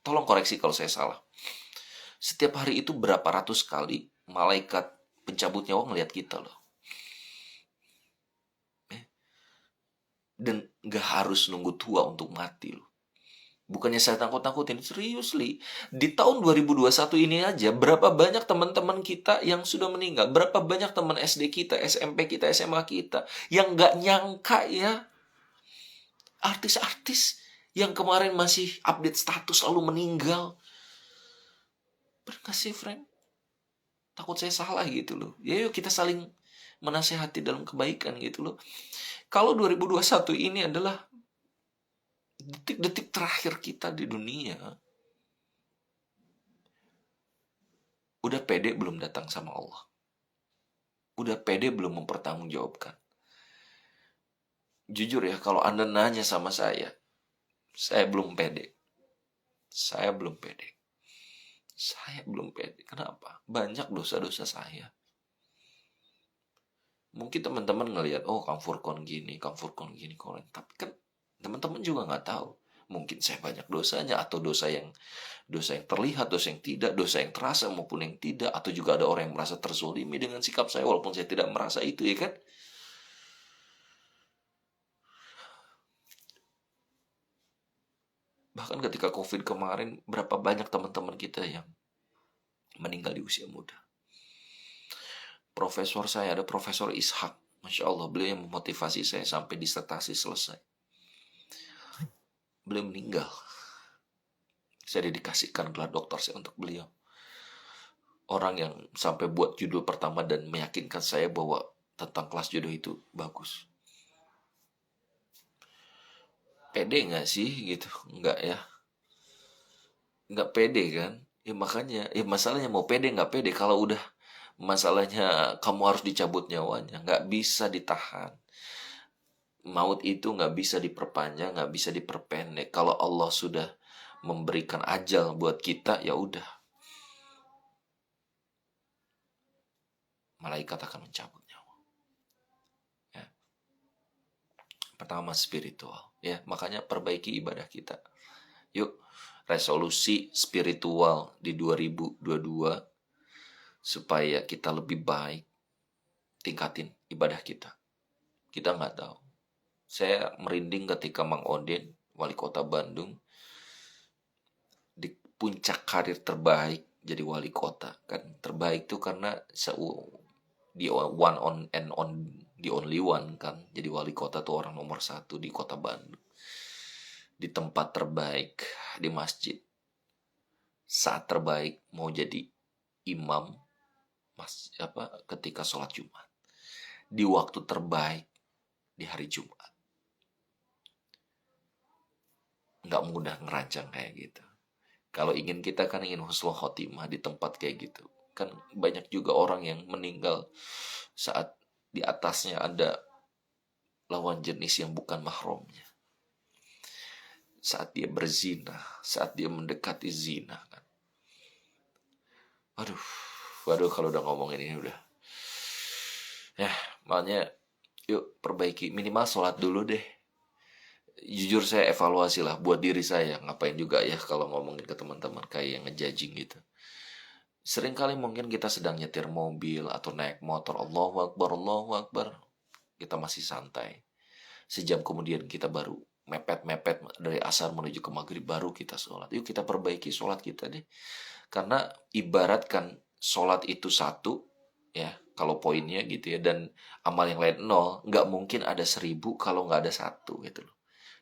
tolong koreksi kalau saya salah. Setiap hari itu berapa ratus kali malaikat pencabut nyawa ngelihat kita loh. Dan gak harus nunggu tua untuk mati loh. Bukannya saya takut-takutin, seriously. Di tahun 2021 ini aja, berapa banyak teman-teman kita yang sudah meninggal. Berapa banyak teman SD kita, SMP kita, SMA kita, yang gak nyangka ya. Artis-artis yang kemarin masih update status lalu meninggal. Bener gak sih, friend? Takut saya salah gitu loh. Ya yuk kita saling menasehati dalam kebaikan gitu loh. Kalau 2021 ini adalah detik-detik terakhir kita di dunia, udah pede belum datang sama Allah? Udah pede belum mempertanggungjawabkan? Jujur ya, kalau Anda nanya sama saya belum pede. Saya belum pede. Kenapa? Banyak dosa-dosa saya. Mungkin teman-teman ngelihat, oh Kang Furkon gini, Kang Furkon gini, koren. Tapi kan teman-teman juga nggak tahu. Mungkin saya banyak dosanya, atau dosa yang terlihat, dosa yang tidak, dosa yang terasa maupun yang tidak, atau juga ada orang yang merasa terzolimi dengan sikap saya walaupun saya tidak merasa itu, ya kan? Bahkan ketika COVID kemarin, berapa banyak teman-teman kita yang meninggal di usia muda. Profesor saya, ada Profesor Ishak, Masya Allah, beliau yang memotivasi saya sampai disertasi selesai. Beliau meninggal. Saya dedikasikan gelar doktor saya untuk beliau. Orang yang sampai buat judul pertama dan meyakinkan saya bahwa tentang kelas jodoh itu bagus. Pede nggak sih gitu? Nggak ya. Nggak pede kan? Ya makanya, ya masalahnya mau pede nggak pede. Kalau udah masalahnya kamu harus dicabut nyawanya, nggak bisa ditahan. Maut itu nggak bisa diperpanjang, nggak bisa diperpendek. Kalau Allah sudah memberikan ajal buat kita, ya udah, malaikat akan mencabut nyawa. Ya. Pertama spiritual, ya makanya perbaiki ibadah kita. Yuk, resolusi spiritual di 2022 supaya kita lebih baik, tingkatin ibadah kita. Kita nggak tahu. Saya merinding ketika Mang Odin, wali kota Bandung, di puncak karir terbaik jadi wali kota. Kan terbaik tuh karena di one on and on, the only one kan. Jadi wali kota tuh orang nomor 1 di kota Bandung. Di tempat terbaik, di masjid. Saat terbaik mau jadi imam ketika sholat Jumat. Di waktu terbaik di hari Jumat. Nggak mudah ngerancang kayak gitu. Kalau kita kan ingin husnul khotimah di tempat kayak gitu. Kan banyak juga orang yang meninggal saat di atasnya ada lawan jenis yang bukan mahramnya. Saat dia berzina, saat dia mendekati zina kan. Waduh kalau udah ngomongin ini udah. Ya, makanya yuk perbaiki, minimal sholat dulu deh. Jujur saya evaluasi lah buat diri saya. Ngapain juga ya kalau ngomongin ke teman-teman kayak yang ngejudging gitu. Seringkali mungkin kita sedang nyetir mobil atau naik motor, Allahu Akbar, kita masih santai. Sejam kemudian kita baru mepet-mepet dari asar menuju ke maghrib, baru kita sholat. Yuk kita perbaiki sholat kita deh. Karena ibaratkan sholat itu 1, ya, kalau poinnya gitu ya, dan amal yang lain 0, nggak mungkin ada 1000 kalau nggak ada 1 gitu loh.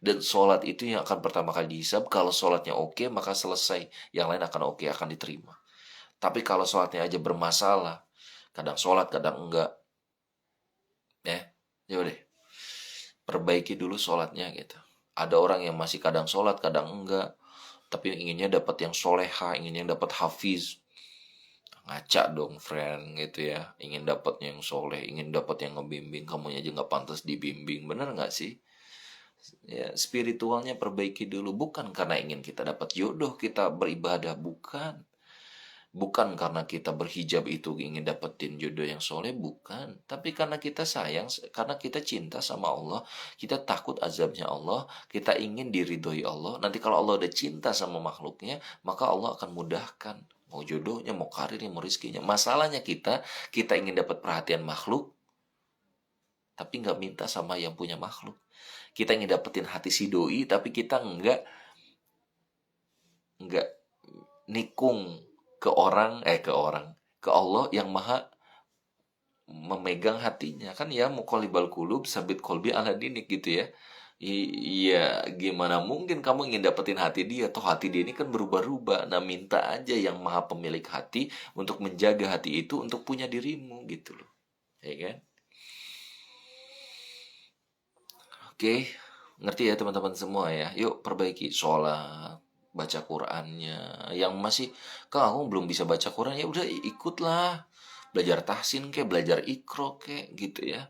Dan sholat itu yang akan pertama kali dihisab. Kalau sholatnya oke, maka selesai. Yang lain akan oke, akan diterima. Tapi kalau sholatnya aja bermasalah, kadang sholat, kadang enggak, ya udah, perbaiki dulu sholatnya gitu. Ada orang yang masih kadang sholat, kadang enggak, tapi inginnya dapat yang soleha, inginnya dapat hafiz. Ngaca dong friend gitu ya. Ingin dapat yang soleh, ingin dapat yang ngebimbing, kamunya aja nggak pantas dibimbing. Bener nggak sih? Ya, spiritualnya perbaiki dulu. Bukan karena ingin kita dapat jodoh kita beribadah, bukan. Bukan karena kita berhijab itu ingin dapetin jodoh yang soleh, bukan. Tapi karena kita sayang, karena kita cinta sama Allah, kita takut azabnya Allah, kita ingin diridhoi Allah. Nanti kalau Allah udah cinta sama makhluknya, maka Allah akan mudahkan. Mau jodohnya, mau karirnya, mau rizkinya. Masalahnya kita ingin dapat perhatian makhluk, tapi nggak minta sama yang punya makhluk. Kita ingin dapetin hati si doi, tapi kita nggak nikung ke Allah yang maha memegang hatinya. Kan ya muqallibal qulub sabit qalbi ala dinik gitu ya. Iya, gimana mungkin kamu ingin dapetin hati dia, toh hati dia ini kan berubah-ubah. Nah, minta aja yang maha pemilik hati untuk menjaga hati itu untuk punya dirimu gitu loh. Ya kan? Oke, ngerti ya teman-teman semua ya. Yuk perbaiki sholat, baca Qur'annya. Yang masih, Kak aku belum bisa baca Qur'an, ya udah ikutlah. Belajar tahsin kayak, belajar ikro kayak gitu ya.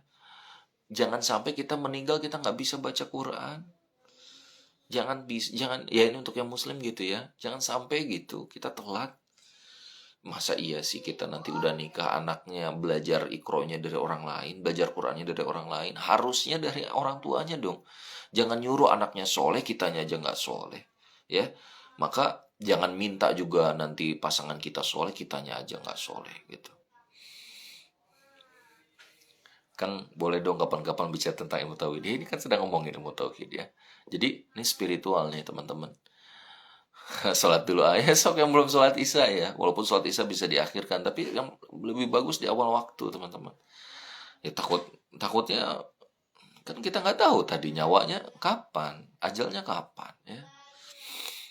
Jangan sampai kita meninggal kita nggak bisa baca Quran. Jangan ya ini untuk yang muslim gitu ya. Jangan sampai gitu kita telat. Masa iya sih kita nanti udah nikah anaknya belajar ikronya dari orang lain, belajar Qurannya dari orang lain, harusnya dari orang tuanya dong. Jangan nyuruh anaknya soleh, kitanya aja nggak soleh, ya. Maka jangan minta juga nanti pasangan kita soleh, kitanya aja nggak soleh gitu. Kang boleh dong kapan-kapan bicara tentang ilmu tauhid. Ini kan sedang ngomongin ilmu tauhid ya. Jadi ini spiritual nih teman-teman. Sholat dulu aja sok yang belum sholat isya ya. Walaupun sholat isya bisa diakhirkan, tapi yang lebih bagus di awal waktu teman-teman. Ya takutnya kan kita nggak tahu tadi nyawanya kapan, ajalnya kapan ya.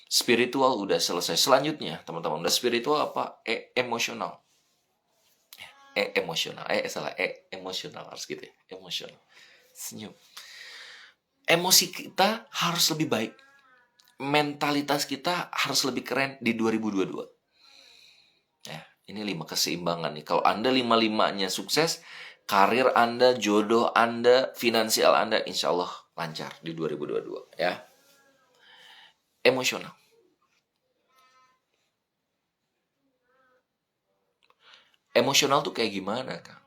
Spiritual udah selesai. Selanjutnya teman-teman, udah spiritual apa? Emosional. Emosional. Salah. Emosional harus gitu ya. Emosional. Senyum. Emosi kita harus lebih baik. Mentalitas kita harus lebih keren di 2022. Ya, ini 5 keseimbangan nih. Kalau Anda 5-5-nya sukses, karir Anda, jodoh Anda, finansial Anda, insya Allah lancar di 2022. Ya. Emosional. Emosional tuh kayak gimana, Kang?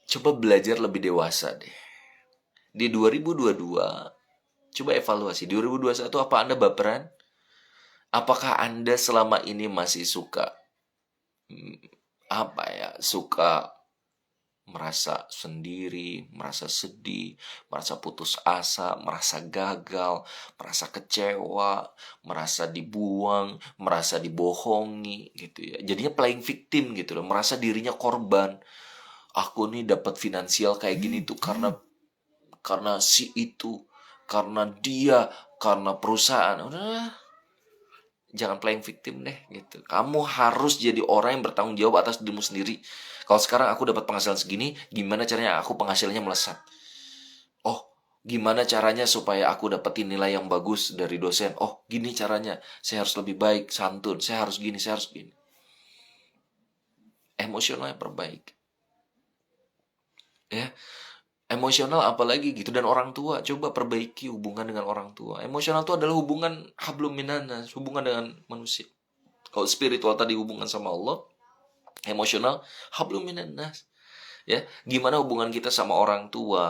Coba belajar lebih dewasa deh. Di 2022, coba evaluasi. 2021 apa Anda baperan? Apakah Anda selama ini masih suka suka merasa sendiri, merasa sedih, merasa putus asa, merasa gagal, merasa kecewa, merasa dibuang, merasa dibohongi gitu ya. Jadinya playing victim gitu loh, merasa dirinya korban. Aku nih dapat finansial kayak gini tuh karena si itu, karena dia, karena perusahaan. Udah, jangan playing victim deh gitu. Kamu harus jadi orang yang bertanggung jawab atas dirimu sendiri. Kalau sekarang aku dapat penghasilan segini, gimana caranya aku penghasilannya melesat? Oh, gimana caranya supaya aku dapetin nilai yang bagus dari dosen? Oh, gini caranya. Saya harus lebih baik, santun. Saya harus gini, saya harus gini. Emosionalnya perbaiki. Ya, emosional apalagi gitu. Dan orang tua, coba perbaiki hubungan dengan orang tua. Emosional itu adalah hubungan hablum minanas, hubungan dengan manusia. Kalau spiritual tadi hubungan sama Allah, emosional hablum minanas. Ya, gimana hubungan kita sama orang tua?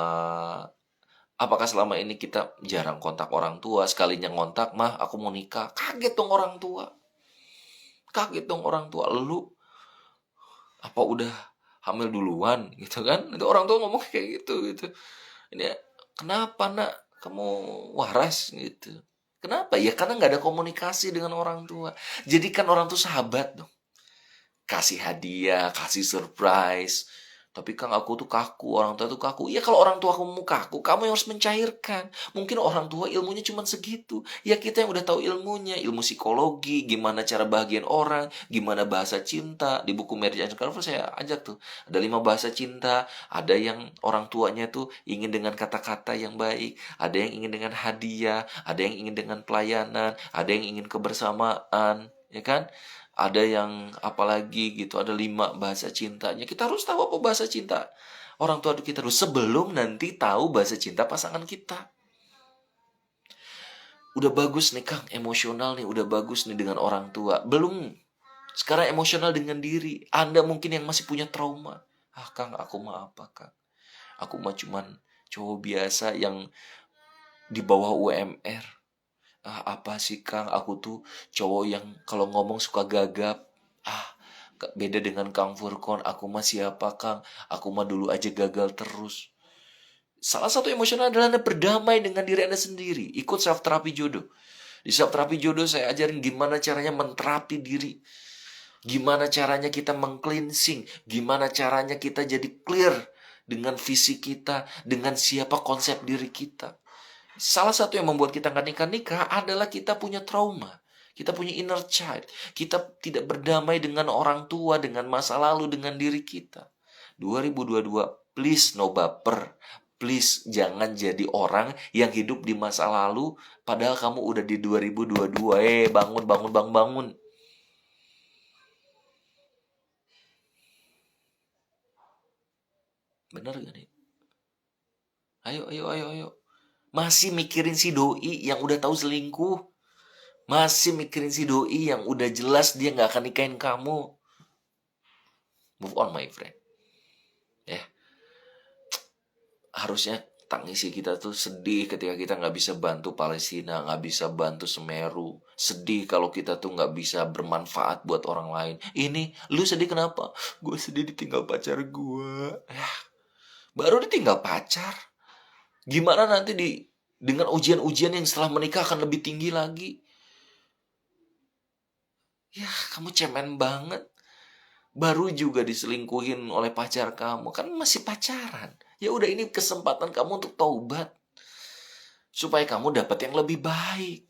Apakah selama ini kita jarang kontak orang tua, sekalinya ngontak, "Mah, aku mau nikah." Kaget dong orang tua. Kaget dong orang tua. Lu apa udah hamil duluan gitu kan? Itu orang tua ngomong kayak gitu. Ini kenapa nak kamu waras gitu? Kenapa? Ya karena nggak ada komunikasi dengan orang tua. Jadikan orang tua sahabat dong. Kasih hadiah, kasih surprise. Tapi Kang aku tuh kaku, orang tua tuh kaku. Iya kalau orang tua kamu kaku, kamu yang harus mencairkan. Mungkin orang tua ilmunya cuma segitu. Ya kita yang udah tahu ilmunya, ilmu psikologi, gimana cara bahagian orang, gimana bahasa cinta. Di buku Marriage and Converse saya ajak tuh. Ada 5 bahasa cinta, ada yang orang tuanya tuh ingin dengan kata-kata yang baik, ada yang ingin dengan hadiah, ada yang ingin dengan pelayanan, ada yang ingin kebersamaan, ya kan? Ada yang apalagi gitu, ada 5 bahasa cintanya. Kita harus tahu apa bahasa cinta orang tua kita dulu sebelum nanti tahu bahasa cinta pasangan kita. Udah bagus nih Kang, emosional nih, udah bagus nih dengan orang tua. Belum, sekarang emosional dengan diri. Anda mungkin yang masih punya trauma. Ah Kang, aku mah apa Kang? Aku mah cuman cowok biasa yang di bawah UMR. Ah, apa sih Kang, aku tuh cowok yang kalau ngomong suka gagap. Ah, beda dengan Kang Furkon, aku mah siapa Kang? Aku mah dulu aja gagal terus. Salah satu emosional adalah Anda berdamai dengan diri Anda sendiri. Ikut self terapi jodoh. Di self terapi jodoh saya ajarin gimana caranya menterapi diri. Gimana caranya kita mengcleansing. Gimana caranya kita jadi clear dengan visi kita, dengan siapa konsep diri kita. Salah satu yang membuat kita nggak nikah-nikah adalah kita punya trauma. Kita punya inner child. Kita tidak berdamai dengan orang tua, dengan masa lalu, dengan diri kita. 2022, please no baper. Please jangan jadi orang yang hidup di masa lalu padahal kamu udah di 2022. Bangun, bangun, bangun, bangun. Bener gak nih? Ayo, ayo, ayo, ayo. Masih mikirin si doi yang udah tahu selingkuh. Masih mikirin si doi yang udah jelas dia nggak akan nikahin kamu. Move on, my friend. Ya, harusnya tangisi kita tuh sedih ketika kita nggak bisa bantu Palestina, nggak bisa bantu Semeru. Sedih kalau kita tuh nggak bisa bermanfaat buat orang lain. Ini, lu sedih kenapa? Gue sedih ditinggal pacar gue. Baru ditinggal pacar. Gimana nanti dengan ujian-ujian yang setelah menikah akan lebih tinggi lagi? Ya, kamu cemen banget. Baru juga diselingkuhin oleh pacar kamu, kan masih pacaran. Ya udah, ini kesempatan kamu untuk taubat supaya kamu dapat yang lebih baik.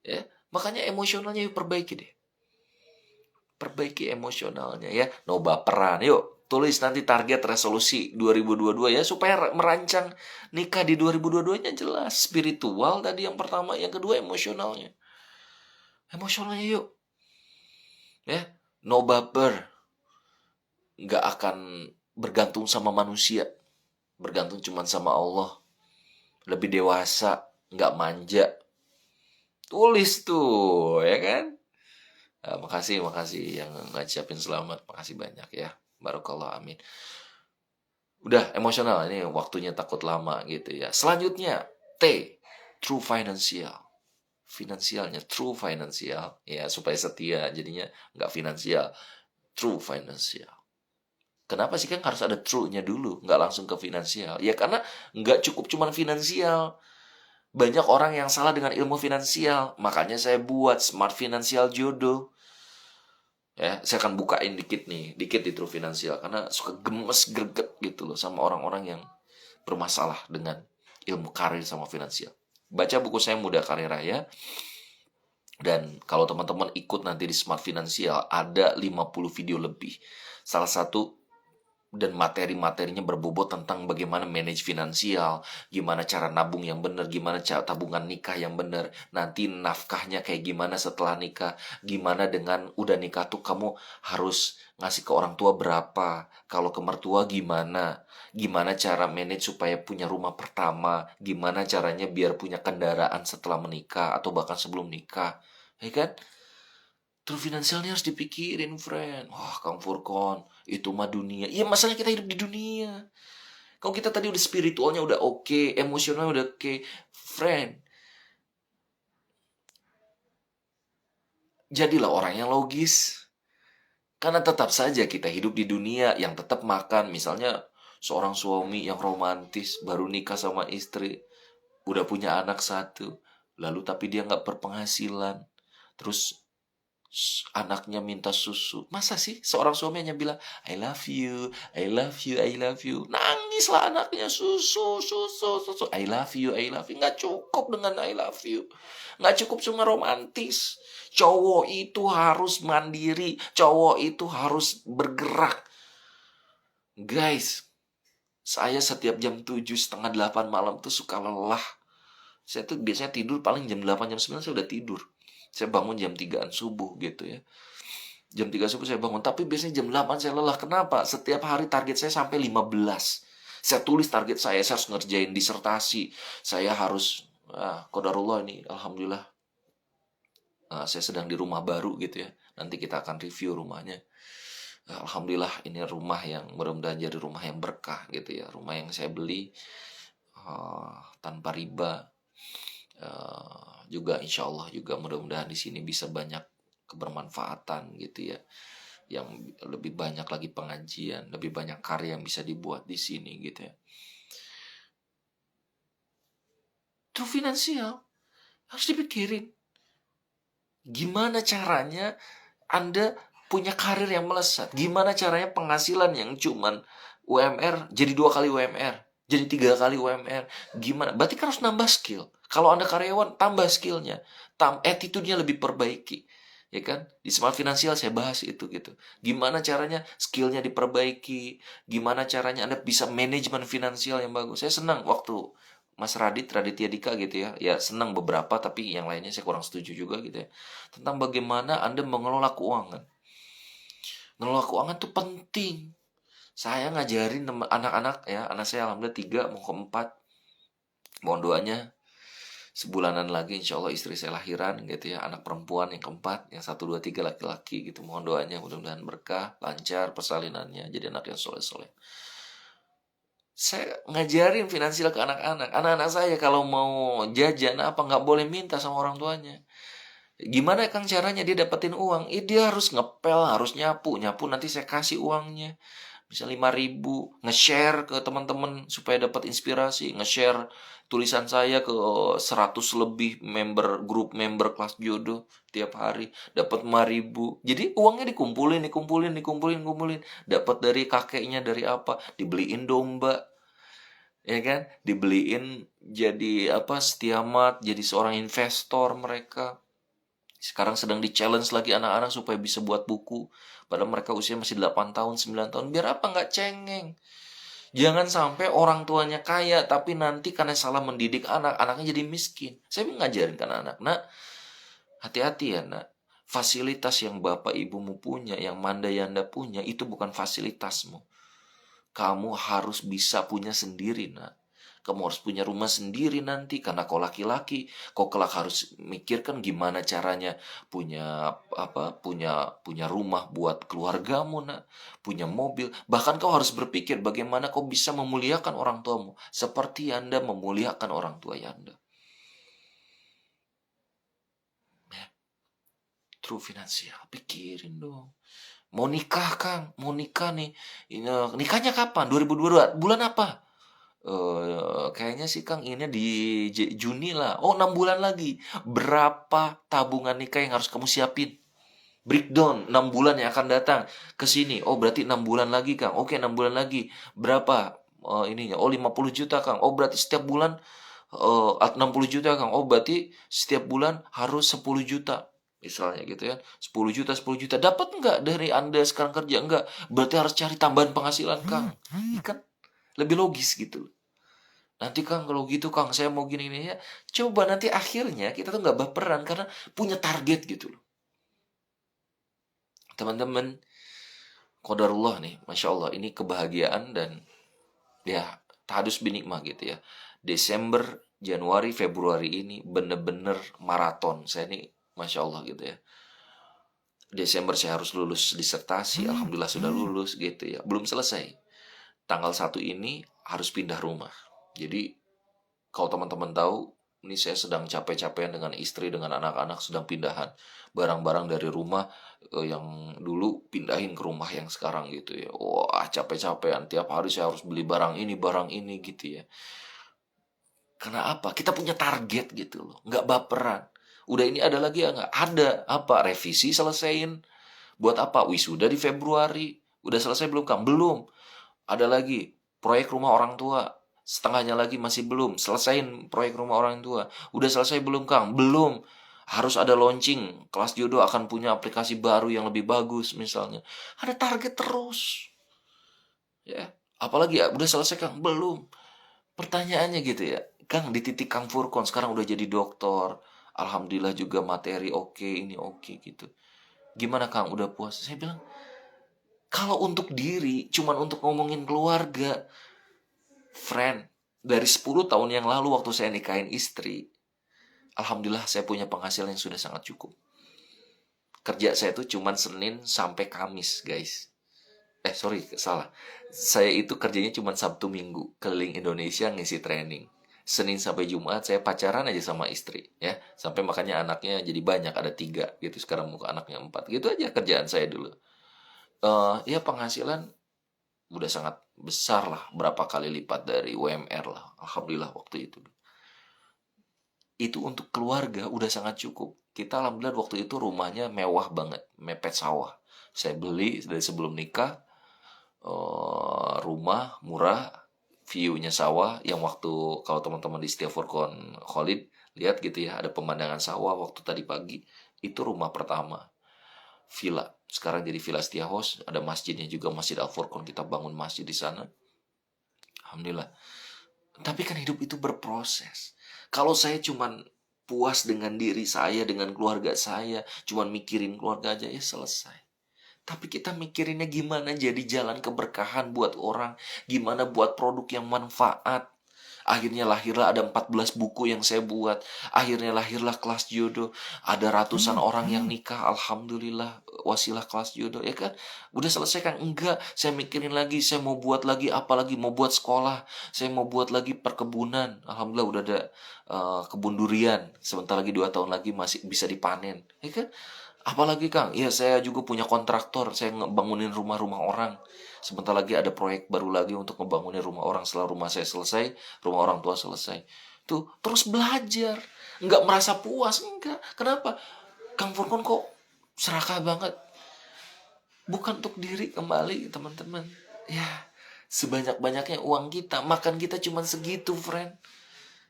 Ya, makanya emosionalnya yuk perbaiki deh. Perbaiki emosionalnya ya. No baperan. Yuk, tulis nanti target resolusi 2022 ya supaya merancang nikah di 2022-nya jelas. Spiritual tadi yang pertama, yang kedua emosionalnya. Emosionalnya yuk. Ya, no baper. Nggak akan bergantung sama manusia. Bergantung cuma sama Allah. Lebih dewasa, nggak manja. Tulis tuh, ya kan? Makasih yang ngacapin selamat. Makasih banyak ya. Barakallah, amin. Udah emosional, ini waktunya takut lama gitu ya. Selanjutnya, T, true financial. Finansialnya, true financial. Ya, supaya setia, jadinya nggak finansial. True financial. Kenapa sih kan harus ada true-nya dulu, nggak langsung ke finansial? Ya karena nggak cukup cuman finansial. Banyak orang yang salah dengan ilmu finansial. Makanya saya buat Smart Finansial Jodoh. Ya, saya akan bukain dikit di True Finansial. Karena suka gemes, greget gitu loh sama orang-orang yang bermasalah dengan ilmu karir sama finansial. Baca buku saya Muda Kaya Raya. Dan kalau teman-teman ikut nanti di Smart Finansial, ada 50 video lebih. Salah satu dan materi-materinya berbobot tentang bagaimana manage finansial, gimana cara nabung yang benar, gimana cara tabungan nikah yang benar, nanti nafkahnya kayak gimana setelah nikah, gimana dengan udah nikah tuh kamu harus ngasih ke orang tua berapa, kalau ke mertua gimana cara manage supaya punya rumah pertama, gimana caranya biar punya kendaraan setelah menikah atau bahkan sebelum nikah, ya kan? True finansialnya harus dipikirin, friend. Wah, Kang Furkon, itu mah dunia. Iya, masalahnya kita hidup di dunia. Kalau kita tadi udah spiritualnya udah oke, emosionalnya udah oke, friend, jadilah orang yang logis. Karena tetap saja kita hidup di dunia yang tetap makan. Misalnya seorang suami yang romantis, baru nikah sama istri, udah punya anak satu, lalu tapi dia nggak berpenghasilan. Terus anaknya minta susu. Masa sih seorang suami hanya bilang, I love you, I love you, I love you. Nangislah anaknya, susu, susu, susu. I love you, I love you. Nggak cukup dengan I love you. Nggak cukup cuma romantis. Cowok itu harus mandiri. Cowok itu harus bergerak. Guys, saya setiap jam 7, setengah 8 malam tuh suka lelah. Saya tuh biasanya tidur paling jam 8, jam 9 saya udah tidur. Saya bangun jam 3-an subuh gitu ya. Jam 3 subuh saya bangun. Tapi biasanya jam 8 saya lelah. Kenapa? Setiap hari target saya sampai 15. Saya tulis target saya harus ngerjain disertasi. Saya harus, qadarullah ini, alhamdulillah. Saya sedang di rumah baru gitu ya. Nanti kita akan review rumahnya. Alhamdulillah ini rumah yang mudah-mudahan jadi rumah yang berkah gitu ya. Rumah yang saya beli tanpa riba. Juga insya Allah juga mudah-mudahan di sini bisa banyak kebermanfaatan gitu ya, yang lebih banyak lagi pengajian, lebih banyak karya yang bisa dibuat di sini gitu ya. True finansial harus dipikirin gimana caranya Anda punya karir yang melesat, gimana caranya penghasilan yang cuman UMR jadi 2 kali UMR, jadi 3 kali UMR. Gimana? Berarti kan harus nambah skill. Kalau Anda karyawan, tambah skillnya. Attitude-nya lebih perbaiki. Ya kan? Di Smart Finansial saya bahas itu gitu. Gimana caranya skillnya diperbaiki. Gimana caranya Anda bisa manajemen finansial yang bagus. Saya senang waktu Mas Raditya Dika gitu ya. Ya senang beberapa, tapi yang lainnya saya kurang setuju juga gitu ya. Tentang bagaimana Anda mengelola keuangan. Mengelola keuangan itu penting. Saya ngajarin anak-anak ya, anak saya alhamdulillah 3 mau ke 4. Mohon doanya. Sebulanan lagi insya Allah istri saya lahiran gitu ya, anak perempuan yang keempat, yang 1, 2, 3 laki-laki gitu. Mohon doanya mudah-mudahan berkah, lancar persalinannya, jadi anak yang soleh-soleh. Saya ngajarin finansial ke anak-anak. Anak-anak saya kalau mau jajan apa nggak boleh minta sama orang tuanya. Gimana Kang caranya dia dapetin uang? Dia harus ngepel, harus nyapu. Nyapu nanti saya kasih uangnya. Misal 5.000, nge-share ke teman-teman supaya dapat inspirasi, nge-share tulisan saya ke 100 lebih grup member kelas jodoh tiap hari, dapat 5.000. Jadi uangnya dikumpulin. Dapat dari kakeknya, dari apa? Dibeliin domba, ya kan? Dibeliin jadi apa? Setiamat, jadi seorang investor mereka. Sekarang sedang di-challenge lagi anak-anak supaya bisa buat buku. Padahal mereka usia masih 8 tahun, 9 tahun. Biar apa nggak cengeng. Jangan sampai orang tuanya kaya, tapi nanti karena salah mendidik anak, anaknya jadi miskin. Saya ngajarin ke anak-anak, nak, hati-hati ya nak. Fasilitas yang bapak ibumu punya, yang manda yanda punya, itu bukan fasilitasmu. Kamu harus bisa punya sendiri nak. Kamu harus punya rumah sendiri nanti karena kau laki-laki. Kau kelak harus mikirkan gimana caranya punya punya rumah buat keluargamu nak, punya mobil. Bahkan kau harus berpikir bagaimana kau bisa memuliakan orang tuamu seperti Anda memuliakan orang tua Anda. True finansial, pikirin dong. Mau nikah Kang, mau nikah nih. Nikahnya kapan? 2022. Bulan apa? Kayaknya sih Kang ini di Juni lah. Oh 6 bulan lagi. Berapa tabungan nikah yang harus kamu siapin? Breakdown 6 bulan yang akan datang ke sini. Oh berarti 6 bulan lagi Kang. Oke 6 bulan lagi. Berapa ininya? Oh 50 juta Kang. Oh berarti setiap bulan 60 juta Kang. Oh berarti setiap bulan harus 10 juta. Misalnya gitu ya. 10 juta, 10 juta. Dapat nggak dari Anda sekarang kerja? Enggak. Berarti harus cari tambahan penghasilan Kang. Ini kan lebih logis gitu. Nanti Kang kalau gitu Kang saya mau gini ya. Coba nanti akhirnya kita tuh nggak baperan karena punya target gitu loh. Teman-teman, qadarullah nih, Masya Allah ini kebahagiaan dan ya tahadus binikmah gitu ya. Desember, Januari, Februari ini bener-bener maraton. Saya nih Masya Allah gitu ya. Desember saya harus lulus disertasi, alhamdulillah sudah lulus gitu ya. Belum selesai. Tanggal 1 ini harus pindah rumah. Jadi kalau teman-teman tahu, ini saya sedang capek-capekan dengan istri, dengan anak-anak sedang pindahan. Barang-barang dari rumah yang dulu pindahin ke rumah yang sekarang gitu ya. Wah, capek-capekan. Tiap hari saya harus beli barang ini gitu ya. Karena apa? Kita punya target gitu loh. Nggak baperan. Udah ini ada lagi ya nggak? Ada. Apa? Revisi selesaiin. Buat apa? Wisuda di Februari. Udah selesai belum, Kang? Belum. Ada lagi. Proyek rumah orang tua. Setengahnya lagi masih belum. Selesain proyek rumah orang tua. Udah selesai belum Kang? Belum. Harus ada launching. Kelas jodoh akan punya aplikasi baru yang lebih bagus misalnya. Ada target terus. Ya. Apalagi ya, udah selesai Kang? Belum. Pertanyaannya gitu ya. Kang di titik Kang Furkon sekarang udah jadi dokter. Alhamdulillah juga materi oke, ini oke gitu. Gimana Kang? Udah puas? Saya bilang, kalau untuk diri, cuman untuk ngomongin keluarga, friend, dari 10 tahun yang lalu waktu saya nikahin istri, alhamdulillah saya punya penghasilan yang sudah sangat cukup. Kerja saya itu cuma Senin sampai Kamis, guys. Salah. Saya itu kerjanya cuma Sabtu Minggu, keliling Indonesia ngisi training. Senin sampai Jumat saya pacaran aja sama istri, ya. Sampai makanya anaknya jadi banyak, ada 3 gitu. Sekarang muka anaknya 4. Gitu aja kerjaan saya dulu. Ya penghasilan udah sangat besar lah, berapa kali lipat dari UMR lah, alhamdulillah waktu itu. Itu untuk keluarga udah sangat cukup. Kita alhamdulillah waktu itu rumahnya mewah banget, mepet sawah. Saya beli dari sebelum nikah, rumah murah, view-nya sawah, yang waktu kalau teman-teman di Setia Furkon Khalid lihat gitu ya, ada pemandangan sawah waktu tadi pagi. Itu rumah pertama, villa. Sekarang jadi Villa Setia House, ada masjidnya juga, Masjid Al Furqon, kita bangun masjid di sana. Alhamdulillah. Tapi kan hidup itu berproses. Kalau saya cuman puas dengan diri saya, dengan keluarga saya, cuman mikirin keluarga aja, ya selesai. Tapi kita mikirinnya gimana jadi jalan keberkahan buat orang, gimana buat produk yang manfaat. Akhirnya lahirlah ada 14 buku yang saya buat. Akhirnya lahirlah kelas jodoh. Ada ratusan orang yang nikah. Alhamdulillah, wasilah kelas jodoh. Ya kan? Udah selesai kan? Enggak. Saya mikirin lagi. Saya mau buat lagi apa lagi? Mau buat sekolah. Saya mau buat lagi perkebunan. Alhamdulillah udah ada kebun durian. Sebentar lagi 2 tahun lagi masih bisa dipanen. Ya kan? Apalagi Kang, ya saya juga punya kontraktor, saya ngebangunin rumah-rumah orang. Sebentar lagi ada proyek baru lagi untuk ngebangunin rumah orang setelah rumah saya selesai, rumah orang tua selesai. Tuh, terus belajar. Nggak merasa puas, enggak. Kenapa? Kang Furkon kok serakah banget. Bukan untuk diri kembali, teman-teman. Ya, sebanyak-banyaknya uang kita, makan kita cuma segitu, friend.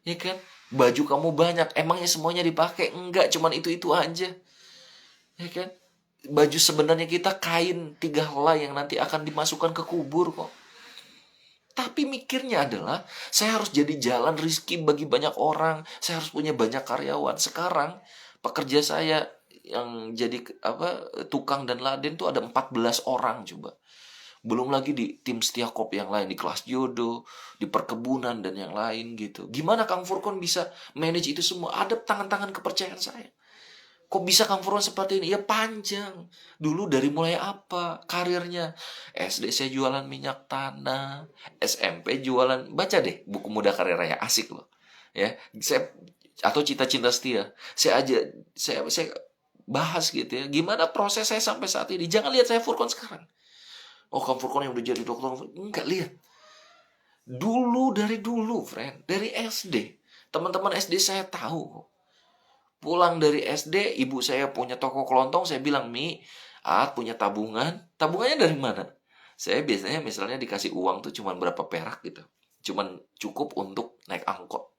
Ya kan? Baju kamu banyak, emangnya semuanya dipakai? Enggak, cuman itu-itu aja. Ya kan? Baju sebenarnya kita kain 3 helai yang nanti akan dimasukkan ke kubur kok. Tapi mikirnya adalah, saya harus jadi jalan rezeki bagi banyak orang. Saya harus punya banyak karyawan. Sekarang, pekerja saya yang jadi tukang dan laden tuh ada 14 orang coba. Belum lagi di tim Setiakop yang lain, di kelas jodoh, di perkebunan dan yang lain gitu. Gimana Kang Furkon bisa manage itu semua? Ada tangan-tangan kepercayaan saya. Kok bisa Kang Furkon seperti ini? Ya panjang. Dulu dari mulai apa? Karirnya. SD saya jualan minyak tanah. SMP jualan. Baca deh buku Muda Kaya Raya. Asik loh. Ya, saya atau Cita-Cinta Setia. Saya bahas gitu ya. Gimana proses saya sampai saat ini? Jangan lihat saya Furkon sekarang. Oh, Kang Furkon yang udah jadi dokter. Enggak, lihat. Dari dulu, friend. Dari SD. Teman-teman SD saya tahu. Pulang dari SD, ibu saya punya toko kelontong, saya bilang, Mi, punya tabungan. Tabungannya dari mana? Saya biasanya misalnya dikasih uang tuh cuma berapa perak gitu. Cuman cukup untuk naik angkot.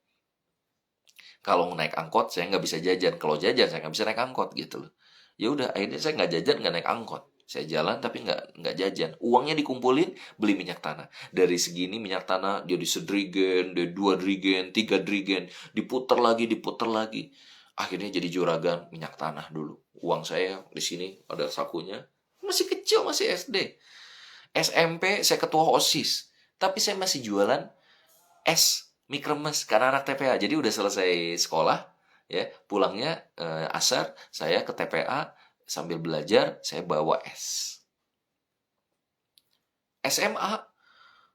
Kalau naik angkot, saya nggak bisa jajan. Kalau jajan, saya nggak bisa naik angkot gitu loh. Ya udah, akhirnya saya nggak jajan, nggak naik angkot. Saya jalan tapi nggak jajan. Uangnya dikumpulin, beli minyak tanah. Dari segini minyak tanah, dia di sedrigen, dia 2 drigen, 3 drigen. Diputer lagi, diputer lagi. Akhirnya jadi juragan minyak tanah dulu. Uang saya di sini ada sakunya. Masih kecil, masih SD. SMP saya ketua OSIS. Tapi saya masih jualan es mie kremes karena anak TPA. Jadi udah selesai sekolah, ya pulangnya asar saya ke TPA sambil belajar saya bawa es. SMA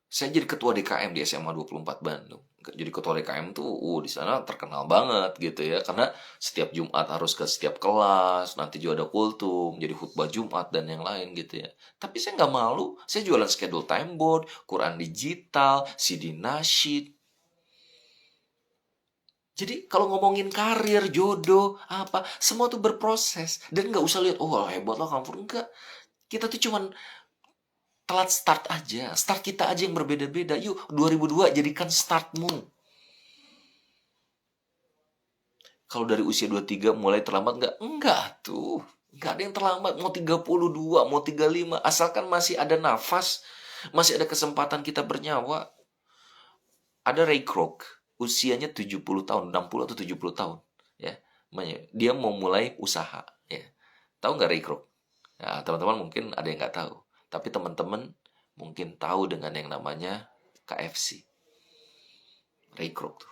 saya jadi ketua DKM di SMA 24 Bandung. Jadi ketua DKM tuh di sana terkenal banget gitu ya. Karena setiap Jumat harus ke setiap kelas. Nanti juga ada kultum, jadi khutbah Jumat dan yang lain gitu ya. Tapi saya nggak malu. Saya jualan schedule time board, Quran digital, CD nasyid. Jadi kalau ngomongin karir, jodoh, apa, semua tuh berproses. Dan nggak usah lihat, oh hebat lah kamu. Enggak. Kita tuh cuman telat start aja. Start kita aja yang berbeda-beda. Yuk, 2002 jadikan startmu. Kalau dari usia 23 mulai terlambat nggak? Enggak tuh. Nggak ada yang terlambat. Mau 32, mau 35. Asalkan masih ada nafas. Masih ada kesempatan kita bernyawa. Ada Ray Kroc. Usianya 70 tahun. 60 atau 70 tahun. Ya, dia mau mulai usaha. Ya. Tahu nggak Ray Kroc? Nah, teman-teman mungkin ada yang nggak tahu. Tapi teman-teman mungkin tahu dengan yang namanya KFC. Ray Kroc tuh.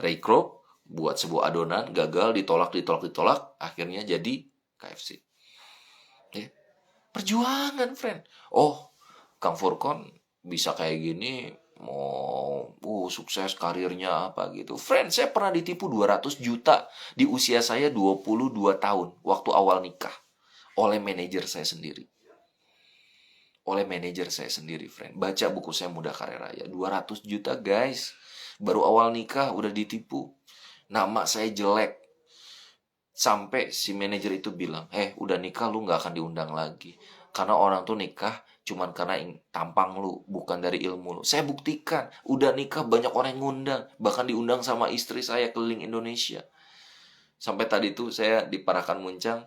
Ray Kroc buat sebuah adonan, gagal, ditolak, akhirnya jadi KFC. Ya. Perjuangan, friend. Oh, Kang Furkon bisa kayak gini, mau sukses karirnya apa gitu. Friend, saya pernah ditipu 200 juta di usia saya 22 tahun, waktu awal nikah. Oleh manajer saya sendiri. Friend. Baca buku saya Muda Kaya Raya. 200 juta, guys. Baru awal nikah udah ditipu. Nama saya jelek. Sampai si manajer itu bilang, udah nikah lu gak akan diundang lagi. Karena orang tuh nikah cuman karena tampang lu, bukan dari ilmu lu. Saya buktikan, udah nikah banyak orang yang ngundang. Bahkan diundang sama istri saya keliling Indonesia. Sampai tadi tuh saya di Parakan Muncang,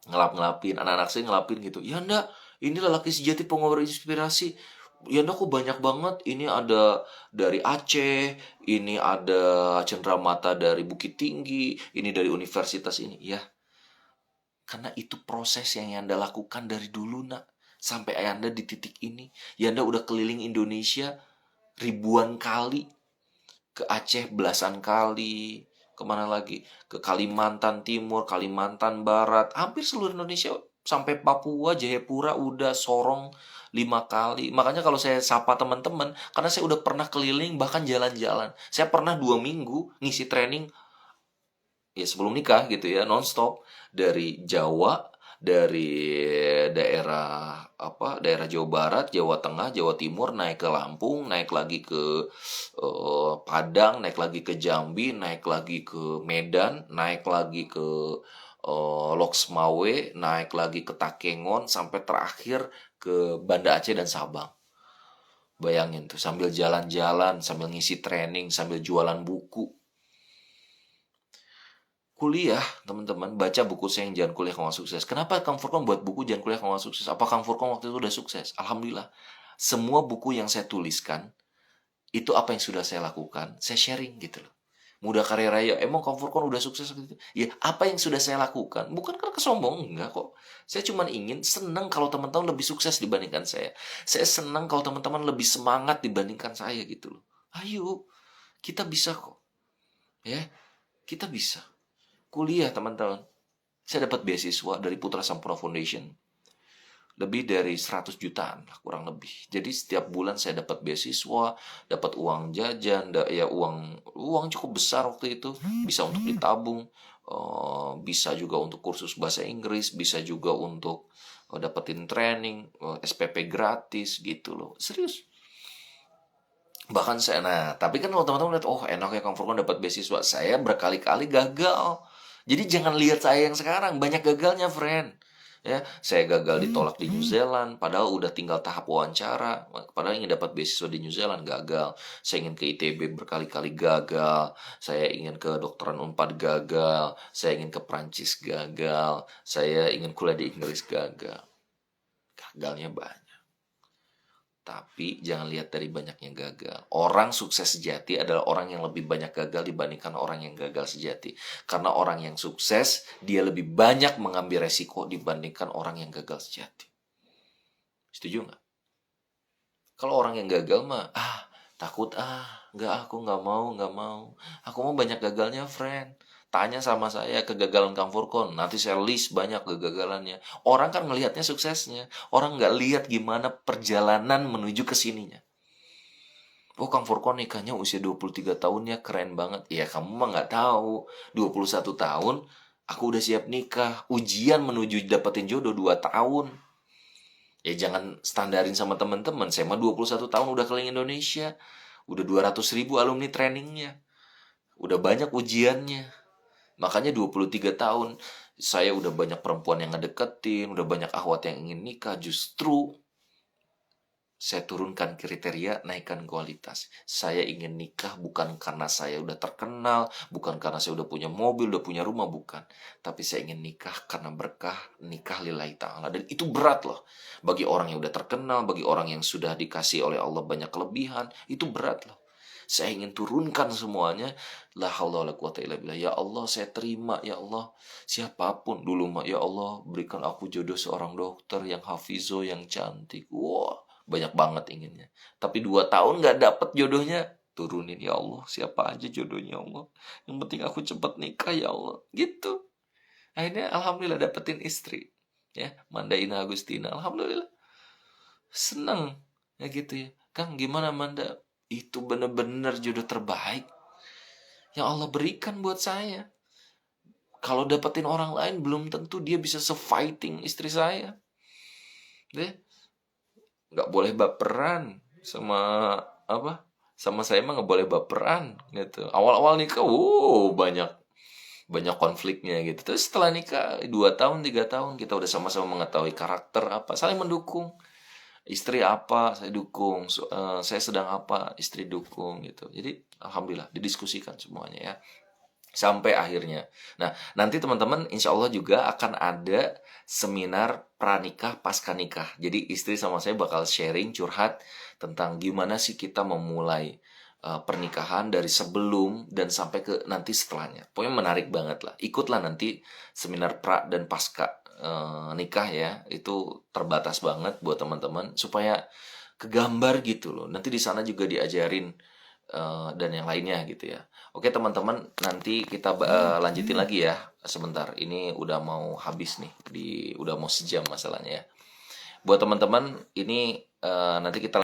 ngelapin anak-anak saya ngelapin gitu. Ya enggak, ini lelaki sejati pengobor inspirasi. Ya enggak, kok banyak banget. Ini ada dari Aceh, ini ada cenderamata dari Bukit Tinggi, ini dari universitas ini. Ya, karena itu proses yang Anda lakukan dari dulu, nak. Sampai Anda di titik ini. Ya Anda udah keliling Indonesia ribuan kali. ke Aceh belasan kali, kemana lagi? Ke Kalimantan Timur, Kalimantan Barat, hampir seluruh Indonesia sampai Papua, Jayapura, udah Sorong 5 kali. Makanya kalau saya sapa teman-teman, karena saya udah pernah keliling bahkan jalan-jalan. Saya pernah 2 minggu ngisi training ya sebelum nikah gitu ya, nonstop dari Jawa, dari daerah Jawa Barat, Jawa Tengah, Jawa Timur, naik ke Lampung, naik lagi ke Padang, naik lagi ke Jambi, naik lagi ke Medan, naik lagi ke Loksmawe, naik lagi ke Takengon, sampai terakhir ke Banda Aceh dan Sabang. Bayangin tuh, sambil jalan-jalan, sambil ngisi training, sambil jualan buku. Kuliah, teman-teman, baca buku saya yang Jangan Kuliah Kamu Sukses. Kenapa Kang Furkon buat buku Jangan Kuliah Kamu Sukses? Apa Kang Furkon waktu itu udah sukses? Alhamdulillah. Semua buku yang saya tuliskan, itu apa yang sudah saya lakukan, saya sharing gitu loh. Muda Karya Raya, emang Kang Furkon udah sukses gitu? Ya, apa yang sudah saya lakukan? Bukan karena kesombong, enggak kok. Saya cuma ingin senang kalau teman-teman lebih sukses dibandingkan saya. Saya senang kalau teman-teman lebih semangat dibandingkan saya gitu loh. Ayo, kita bisa kok. Ya, kita bisa. Kuliah teman-teman, saya dapat beasiswa dari Putra Sampurna Foundation lebih dari 100 jutaan lah, kurang lebih. Jadi setiap bulan saya dapat beasiswa, dapat uang jajan, ya uang cukup besar waktu itu, bisa untuk ditabung, bisa juga untuk kursus bahasa Inggris, bisa juga untuk dapetin training, SPP gratis gitu loh, serius. Bahkan tapi kan kalau teman-teman lihat, oh enak ya Kang Furkon dapat beasiswa, saya berkali-kali gagal. Jadi jangan lihat saya yang sekarang, banyak gagalnya, friend. Ya, saya gagal ditolak di New Zealand, padahal udah tinggal tahap wawancara. Padahal ingin dapat beasiswa di New Zealand, gagal. Saya ingin ke ITB berkali-kali, gagal. Saya ingin ke Kedokteran Unpad, gagal. Saya ingin ke Prancis, gagal. Saya ingin kuliah di Inggris, gagal. Gagalnya banyak. Tapi jangan lihat dari banyaknya gagal. Orang sukses sejati adalah orang yang lebih banyak gagal dibandingkan orang yang gagal sejati. Karena orang yang sukses, dia lebih banyak mengambil resiko dibandingkan orang yang gagal sejati. Setuju nggak? Kalau orang yang gagal mah, takut, aku nggak mau. Aku mau banyak gagalnya, friend. Tanya sama saya kegagalan Kang Furkon, nanti saya list banyak kegagalannya. Orang kan ngelihatnya suksesnya, orang nggak lihat gimana perjalanan menuju ke sininya. Oh, Kang Furkon nikahnya usia 23 tahunnya keren banget. Ya kamu mah nggak tahu, 21 tahun aku udah siap nikah. Ujian menuju dapetin jodoh 2 tahun. Ya jangan standarin sama teman-teman. Saya mah 21 tahun udah keliling Indonesia. Udah 200.000 alumni trainingnya. Udah banyak ujiannya. Makanya 23 tahun saya udah banyak perempuan yang ngedeketin, udah banyak akhwat yang ingin nikah. Justru saya turunkan kriteria, naikkan kualitas. Saya ingin nikah bukan karena saya udah terkenal, bukan karena saya udah punya mobil, udah punya rumah, bukan. Tapi saya ingin nikah karena berkah, nikah lillahi ta'ala. Dan itu berat loh. Bagi orang yang udah terkenal, bagi orang yang sudah dikasih oleh Allah banyak kelebihan, itu berat loh. Saya ingin turunkan semuanya. La haula wala quwata illa billah. Ya Allah, saya terima. Ya Allah, siapapun dulu mah. Ya Allah, berikan aku jodoh seorang dokter yang hafizo, yang cantik. Wah, banyak banget inginnya. Tapi 2 tahun gak dapet jodohnya. Turunin ya Allah. Siapa aja jodohnya ya Allah. Yang penting aku cepat nikah ya Allah. Gitu. Akhirnya alhamdulillah dapetin istri. Ya, Mandaina Agustina. Alhamdulillah. Seneng. Ya gitu ya. Kang, gimana Manda? Itu bener-bener jodoh terbaik yang Allah berikan buat saya. Kalau dapetin orang lain belum tentu dia bisa se-fighting istri saya. Deh, nggak boleh baperan sama sama saya mah nggak boleh baperan gitu. Awal-awal nikah, banyak banyak konfliknya gitu. Terus setelah nikah 2 tahun 3 tahun kita udah sama-sama mengetahui karakter apa, saling mendukung. Istri apa saya dukung, saya sedang apa istri dukung gitu. Jadi alhamdulillah didiskusikan semuanya ya sampai akhirnya. Nah, nanti teman-teman insya Allah juga akan ada seminar pranikah pasca nikah. Jadi istri sama saya bakal sharing curhat tentang gimana sih kita memulai pernikahan dari sebelum dan sampai ke nanti setelahnya. Pokoknya menarik banget lah. Ikutlah nanti seminar pra dan pasca nikah ya. Itu terbatas banget buat teman-teman supaya kegambar gitu loh. Nanti di sana juga diajarin dan yang lainnya gitu ya. Oke teman-teman, nanti kita lanjutin lagi ya sebentar. Ini udah mau habis nih, udah mau sejam masalahnya ya. Buat teman-teman ini nanti kita